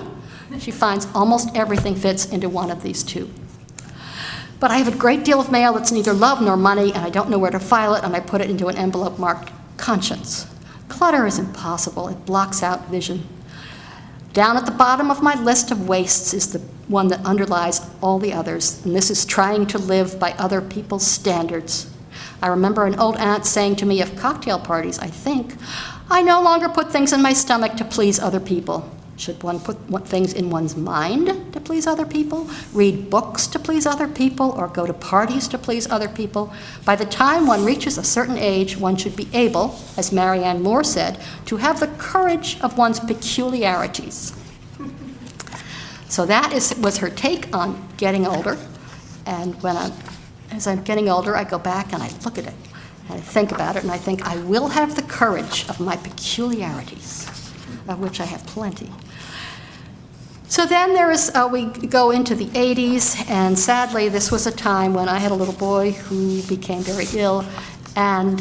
She finds almost everything fits into one of these 2. But I have a great deal of mail that's neither love nor money, and I don't know where to file it, and I put it into an envelope marked conscience. Clutter is impossible. It blocks out vision. Down at the bottom of my list of wastes is the one that underlies all the others, and this is trying to live by other people's standards. I remember an old aunt saying to me of cocktail parties, I think, I no longer put things in my stomach to please other people. Should one put things in one's mind to please other people, read books to please other people, or go to parties to please other people? By the time one reaches a certain age, one should be able, as Marianne Moore said, to have the courage of one's peculiarities. So that was her take on getting older. And as I'm getting older, I go back and I look at it, and I think about it, and I think, I will have the courage of my peculiarities, of which I have plenty. So then we go into the 80s, and sadly, this was a time when I had a little boy who became very ill, and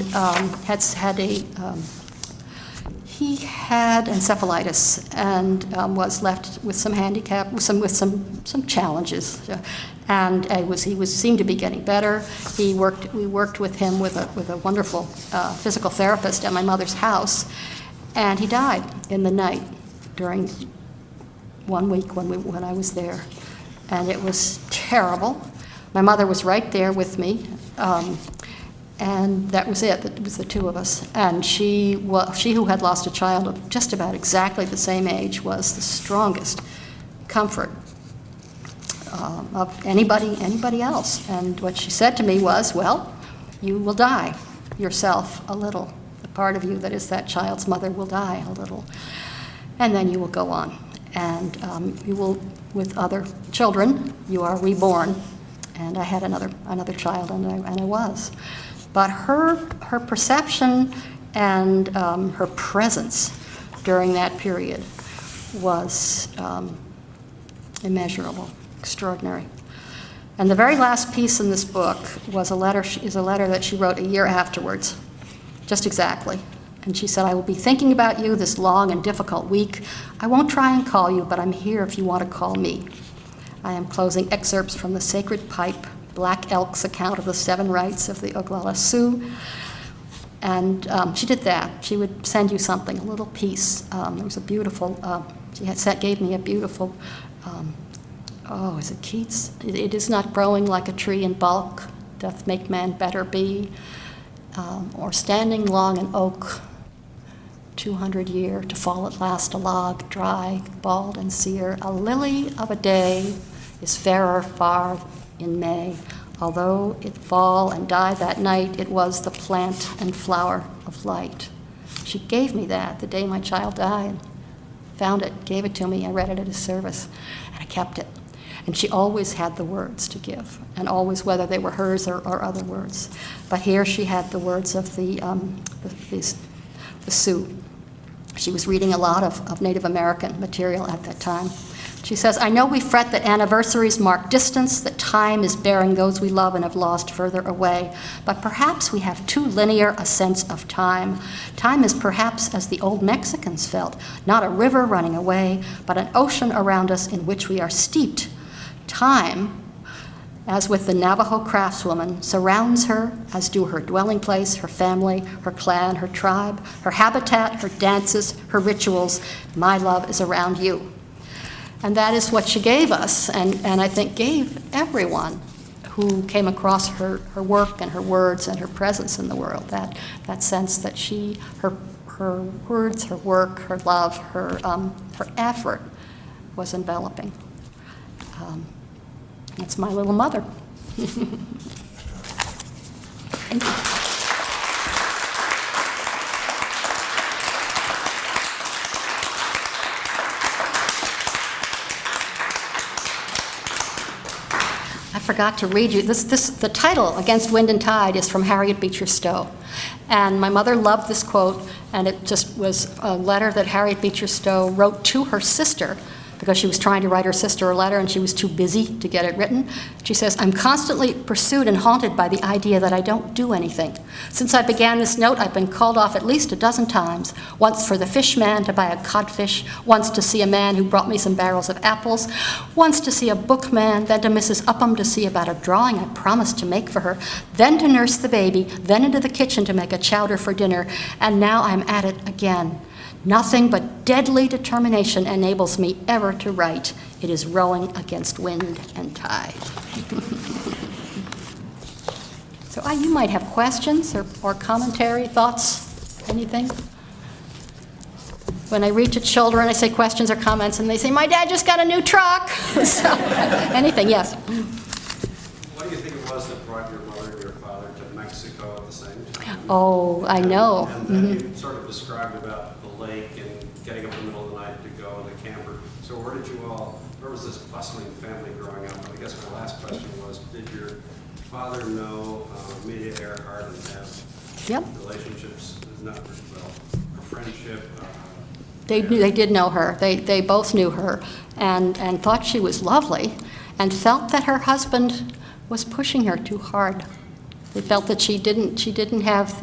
he had encephalitis and was left with some handicap, with some challenges, and he seemed to be getting better. We worked with him with a wonderful physical therapist at my mother's house. And he died in the night during 1 week when I was there. And it was terrible. My mother was right there with me. And that was it. It was the 2 of us. And she who had lost a child of just about exactly the same age was the strongest comfort of anybody else. And what she said to me was, well, you will die yourself a little. Part of you that is that child's mother will die a little, and then you will go on, and you will, with other children, you are reborn. And I had another child, and I was, but her perception and her presence during that period was immeasurable, extraordinary. And the very last piece in this book is a letter that she wrote a year afterwards. Just exactly. And she said, I will be thinking about you this long and difficult week. I won't try and call you, but I'm here if you want to call me. I am closing excerpts from the Sacred Pipe, Black Elk's account of the 7 rites of the Oglala Sioux. And she did that. She would send you something, a little piece. There was a beautiful, gave me a beautiful, is it Keats? It is not growing like a tree in bulk, doth make man better be. Or standing long an oak, 200 year, to fall at last a log, dry, bald, and sere. A lily of a day is fairer far in May. Although it fall and die that night, it was the plant and flower of light. She gave me that the day my child died. Found it, gave it to me. I read it at his service, and I kept it. And she always had the words to give, and always, whether they were hers or other words. But here she had the words of the Sioux. She was reading a lot of Native American material at that time. She says, I know we fret that anniversaries mark distance, that time is bearing those we love and have lost further away. But perhaps we have too linear a sense of time. Time is perhaps as the old Mexicans felt, not a river running away, but an ocean around us in which we are steeped. Time, as with the Navajo craftswoman, surrounds her, as do her dwelling place, her family, her clan, her tribe, her habitat, her dances, her rituals. My love is around you. And that is what she gave us, and I think gave everyone who came across her work and her words and her presence in the world, that sense that her words, her work, her love, her effort was enveloping. That's my little mother. Thank you. I forgot to read you. The title, Against Wind and Tide, is from Harriet Beecher Stowe. And my mother loved this quote, and it just was a letter that Harriet Beecher Stowe wrote to her sister because she was trying to write her sister a letter and she was too busy to get it written. She says, I'm constantly pursued and haunted by the idea that I don't do anything. Since I began this note, I've been called off at least a dozen times. Once for the fish man to buy a codfish, once to see a man who brought me some barrels of apples, once to see a bookman, then to Mrs. Upham to see about a drawing I promised to make for her, then to nurse the baby, then into the kitchen to make a chowder for dinner, and now I'm at it again. Nothing but deadly determination enables me ever to write. It is rowing against wind and tide. So you might have questions or commentary, thoughts, anything? When I read to children, I say questions or comments, and they say, my dad just got a new truck. So, anything, yes. What do you think it was that brought your mother and your father to Mexico at the same time? Oh, I know. And then you sort of described about the lake and getting up in the middle of the night to go in the camper. So where was this bustling family growing up? I guess my last question was, did your father know Amelia Earhart and have relationships, not well, a friendship? They did know her. They both knew her and thought she was lovely and felt that her husband was pushing her too hard. They felt that she didn't have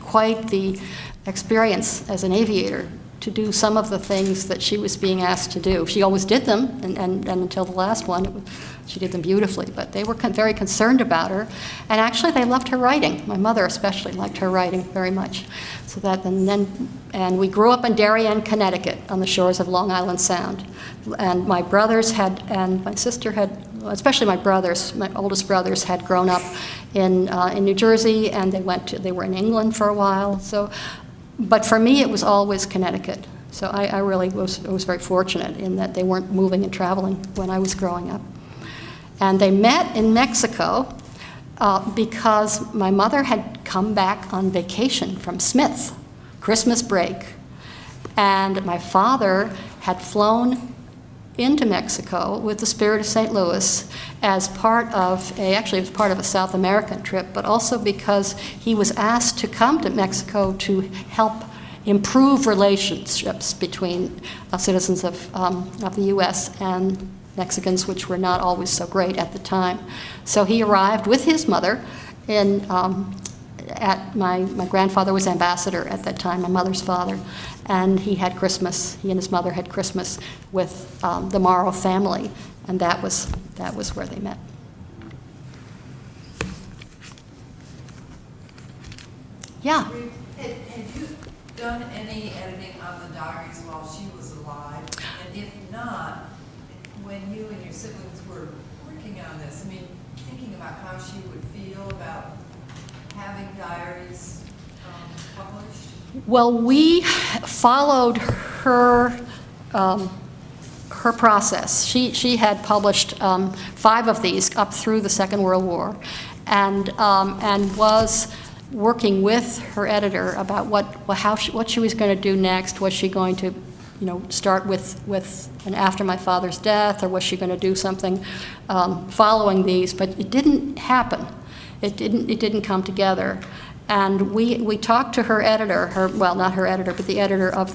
quite the experience as an aviator to do some of the things that she was being asked to do. She always did them, and until the last one, she did them beautifully. But they were very concerned about her, and actually they loved her writing. My mother especially liked her writing very much. So that, and we grew up in Darien, Connecticut, on the shores of Long Island Sound. And my brothers and my sister had, especially my oldest brothers, had grown up in New Jersey, and they were in England for a while. So. But for me, it was always Connecticut. So I really was very fortunate in that they weren't moving and traveling when I was growing up. And they met in Mexico because my mother had come back on vacation from Smith, Christmas break. And my father had flown into Mexico with the Spirit of St. Louis as part of actually it was part of a South American trip, but also because he was asked to come to Mexico to help improve relationships between citizens of the U.S. and Mexicans, which were not always so great at the time. So he arrived with his mother at my grandfather was ambassador at that time, my mother's father, and he and his mother had Christmas with the Morrow family, and that was where they met. Yeah. Had you done any editing on the diaries while she was alive? And if not, when you and your siblings were working on this, I mean, thinking about how she would feel about having diaries published? Well, we followed her her process. She had published 5 of these up through the Second World War, and was working with her editor about what she was going to do next. Was she going to, start with and after my father's death, or was she going to do something following these? But it didn't happen. It didn't come together. And we talked to her editor, not her editor, but the editor of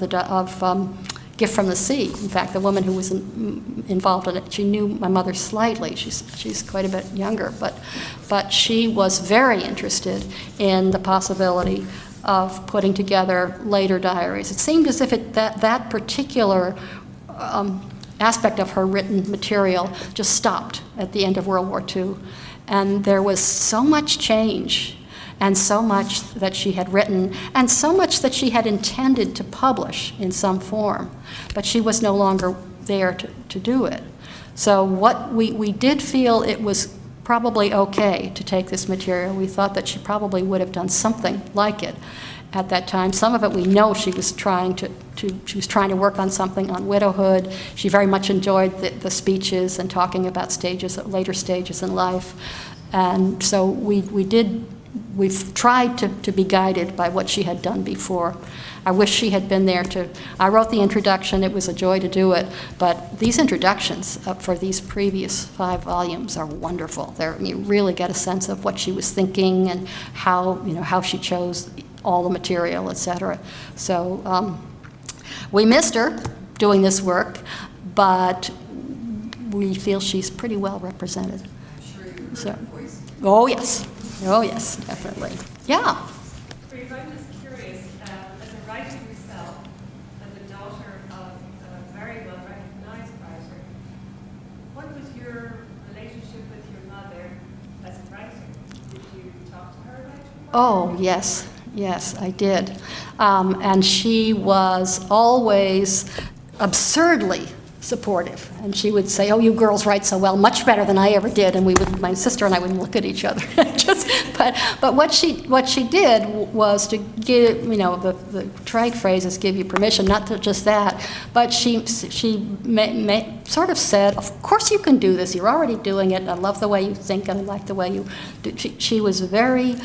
Gift from the Sea. In fact, the woman who was involved in it, she knew my mother slightly. She's quite a bit younger, but she was very interested in the possibility of putting together later diaries. It seemed as if that particular aspect of her written material just stopped at the end of World War II. And there was so much change, and so much that she had written, and so much that she had intended to publish in some form, but she was no longer there to do it. So what we did feel it was probably okay to take this material. We thought that she probably would have done something like it at that time. Some of it we know she was trying to work on something on widowhood. She very much enjoyed the speeches and talking about later stages in life. And so we've tried to be guided by what she had done before. I wish she had been there I wrote the introduction. It was a joy to do it, but these introductions for these previous 5 volumes are wonderful. You really get a sense of what she was thinking and how she chose all the material, etc. So we missed her doing this work, but we feel she's pretty well represented. I'm sure you heard her voice. Oh, yes. Oh, yes, definitely. Yeah. Reeve, I'm just curious, as a writer yourself, and the daughter of a very well-recognized writer, what was your relationship with your mother as a writer? Did you talk to her about your mother? Oh, yes. Yes, I did. And she was always absurdly supportive. And she would say, "Oh, you girls write so well, much better than I ever did." And my sister and I would look at each other. But what she did was to give, the trite phrase is give you permission, not to just that, but she sort of said, "Of course you can do this. You're already doing it. I love the way you think, and I like the way you do." She was very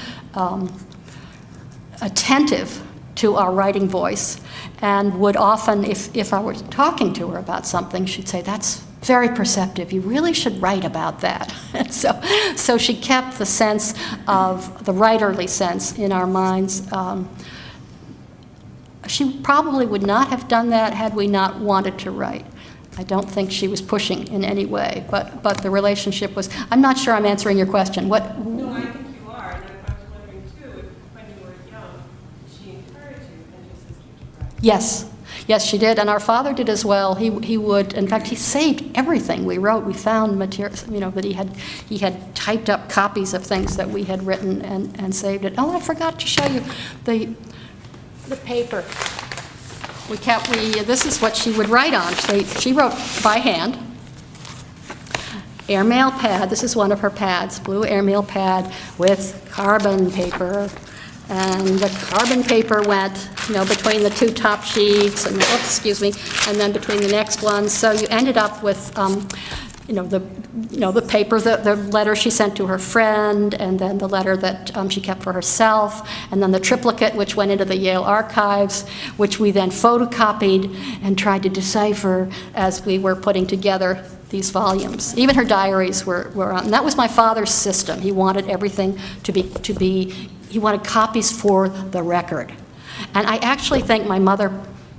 attentive to our writing voice, and would often, if I were talking to her about something, she'd say, "That's very perceptive. You really should write about that." And so she kept the sense of the writerly sense in our minds. She probably would not have done that had we not wanted to write. I don't think she was pushing in any way, but the relationship was. I'm not sure I'm answering your question. What? No, I think you are. And I was wondering, too, if when you were young, she encouraged you and your sister to write. Yes. Yes, she did, and our father did as well. He would, in fact, he saved everything we wrote. We found material, that he had typed up copies of things that we had written and saved it. Oh, I forgot to show you the paper. This is what she would write on. She wrote by hand. Airmail pad. This is one of her pads, blue airmail pad with carbon paper. And the carbon paper went, between the 2 top sheets, and then between the next ones. So you ended up with, the paper, the letter she sent to her friend, and then the letter that she kept for herself, and then the triplicate, which went into the Yale archives, which we then photocopied and tried to decipher as we were putting together these volumes. Even her diaries were on. And that was my father's system. He wanted everything to be. He wanted copies for the record. And I actually think my mother,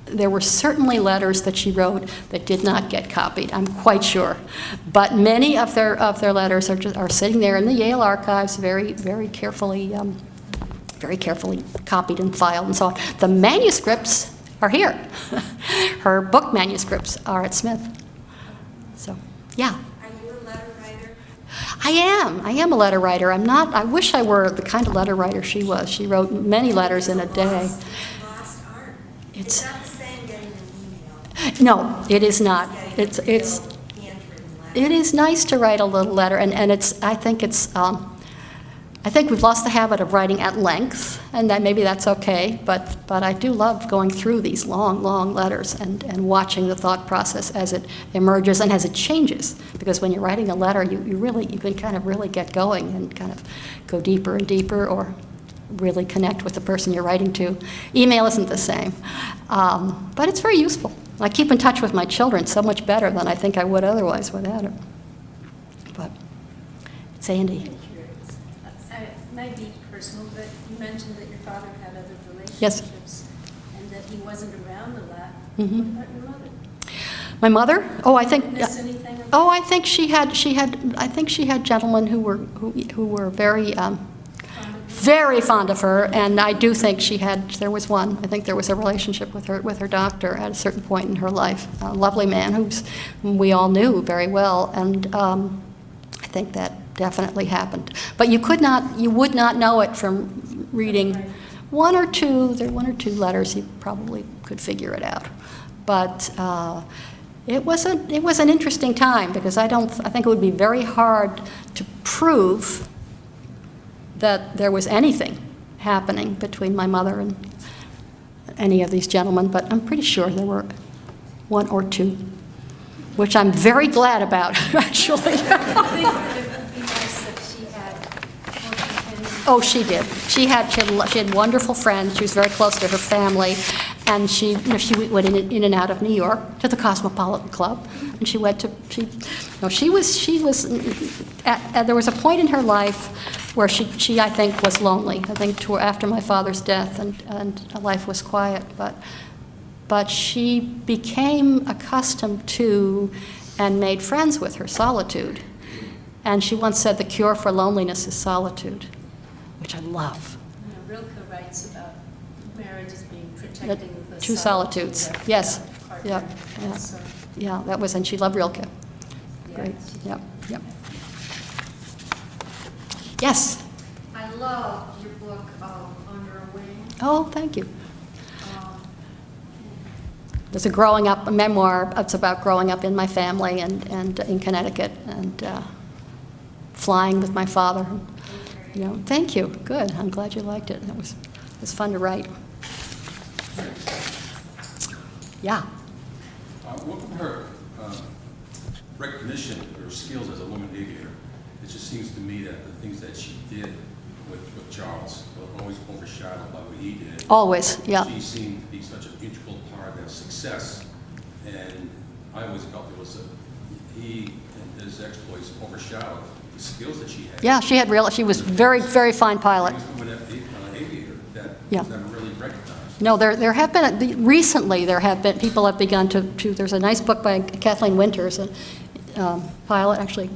there were certainly letters that she wrote that did not get copied, I'm quite sure. But many of their letters are sitting there in the Yale archives, very, very carefully copied and filed and so on. The manuscripts are here. Her book manuscripts are at Smith. So, yeah. Are you a letter writer? I am a letter writer. I'm not, I wish I were the kind of letter writer she was. She wrote many letters in a day. Lost art. It's not the same getting an email. No, it is not. It's Handwritten letter. it is nice to write a little letter, and I think it's I think we've lost the habit of writing at length, and that maybe that's okay, but I do love going through these long, long letters and watching the thought process as it emerges and as it changes. Because when you're writing a letter, you can kind of really get going and kind of go deeper and deeper, or really connect with the person you're writing to. Email isn't the same, but it's very useful. I keep in touch with my children so much better than I think I would otherwise without it. But Sandy. It might be personal, but you mentioned that your father had other Yes. relationships and that he wasn't around a lot. Mhm. What about your mother? My mother? Oh, I think. Miss anything of Oh, I think she had. I think she had gentlemen who were very, very fond of her, and I do think she had. There was one. I think there was a relationship with her doctor at a certain point in her life. A lovely man whom we all knew very well, and I think that definitely happened. But you would not know it from reading one or two letters. You probably could figure it out, but. It was an interesting time, because I think it would be very hard to prove that there was anything happening between my mother and any of these gentlemen, but I'm pretty sure there were one or two, which I'm very glad about, actually. I think it would be nice if she had more companions. Oh, she did. She had wonderful friends. She was very close to her family, and she went in and out of New York to the Cosmopolitan Club, and she went to there was a point in her life where she I think was lonely. I think after my father's death, and life was quiet, but she became accustomed to and made friends with her solitude. And she once said, "The cure for loneliness is solitude," which I love. Rilke writes about marriage as being protecting the True solitudes. of Yes. the partner. Yeah. Yeah. So, Yeah, that was, and she loved Rilke. yeah, Great. she- Yep. Yep. Yes. I love your book, Under a Wing. Oh, thank you. Um, There's a memoir. It's about growing up in my family and in Connecticut, and flying with my father. Thank you. Good. I'm glad you liked it. It was fun to write. Yeah. What from her recognition of her skills as a woman aviator, it just seems to me that the things that she did with Charles were always overshadowed by what he did. Always. Yeah. She seemed to be such an integral part of their success, and I always felt he and his exploits overshadowed the skills that she had. Yeah. She was very, very fine pilot. She was a woman aviator that Yeah. was never really recognized. No, there have been, recently people have begun to, there's a nice book by Kathleen Winters, a pilot, actually,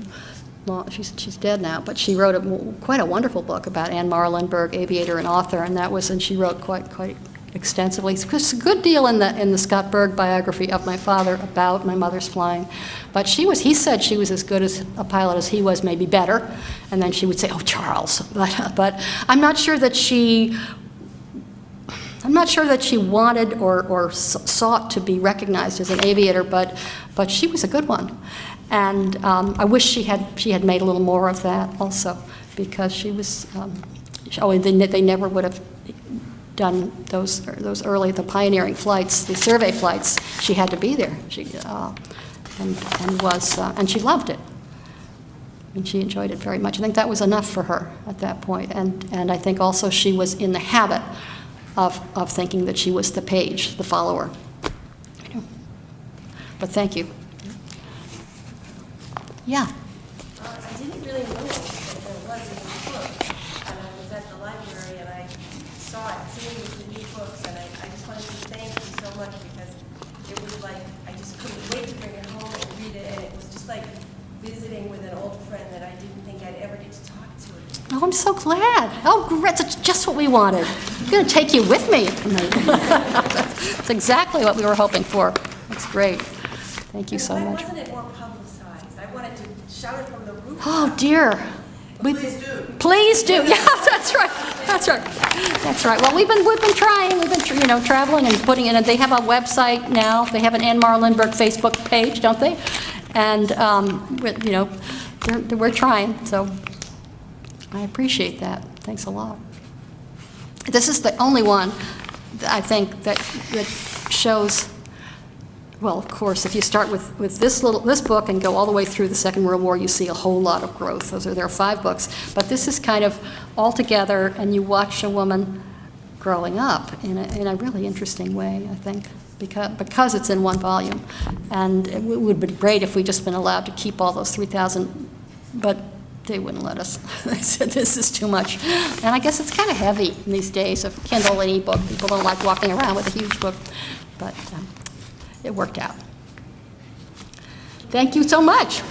well, she's dead now, but she wrote quite a wonderful book about Morrow, Lindbergh, Aviator, and author, and she wrote quite extensively. It's a good deal in the Scott Berg biography of my father about my mother's flying, but he said she was as good as a pilot as he was, maybe better, and then she would say, "Oh, Charles," but I'm not sure that she wanted or sought to be recognized as an aviator, but she was a good one. And I wish she had made a little more of that also, because she was, they never would have done those the pioneering flights, the survey flights. She had to be there. And she loved it. And she enjoyed it very much. I think that was enough for her at that point. And I think also she was in the habit of thinking that she was the page, the follower. But thank you. Yeah. I didn't really know that there was a new book, and I was at the library and I saw it, seeing the new books, and I just wanted to thank you so much, because it was like, I just couldn't wait to bring it home and read it, and it was just like visiting with an old friend that I didn't think I'd ever get to talk to again. Oh, I'm so glad. Oh, great. That's just what we wanted. I'm going to take you with me tonight. That's exactly what we were hoping for. That's great. Thank you so Why much. wasn't it more publicized? I wanted to shout it from the roof. Oh, dear. Please do. Please do. Yeah, that's right. That's right. That's right. Well, we've been trying. We've been traveling and putting in. And they have a website now. They have an Morrow Lindbergh Facebook page, don't they? And we're trying. So I appreciate that. Thanks a lot. This is the only one that I think that shows, well, of course, if you start with this book and go all the way through the Second World War, you see a whole lot of growth. There are 5 books, but this is kind of all together, and you watch a woman growing up in a really interesting way, I think, because it's in one volume. And it would be great if we'd just been allowed to keep all those 3,000, but they wouldn't let us. They said, this is too much. And I guess it's kind of heavy in these days of Kindle and e-book. People don't like walking around with a huge book, but it worked out. Thank you so much.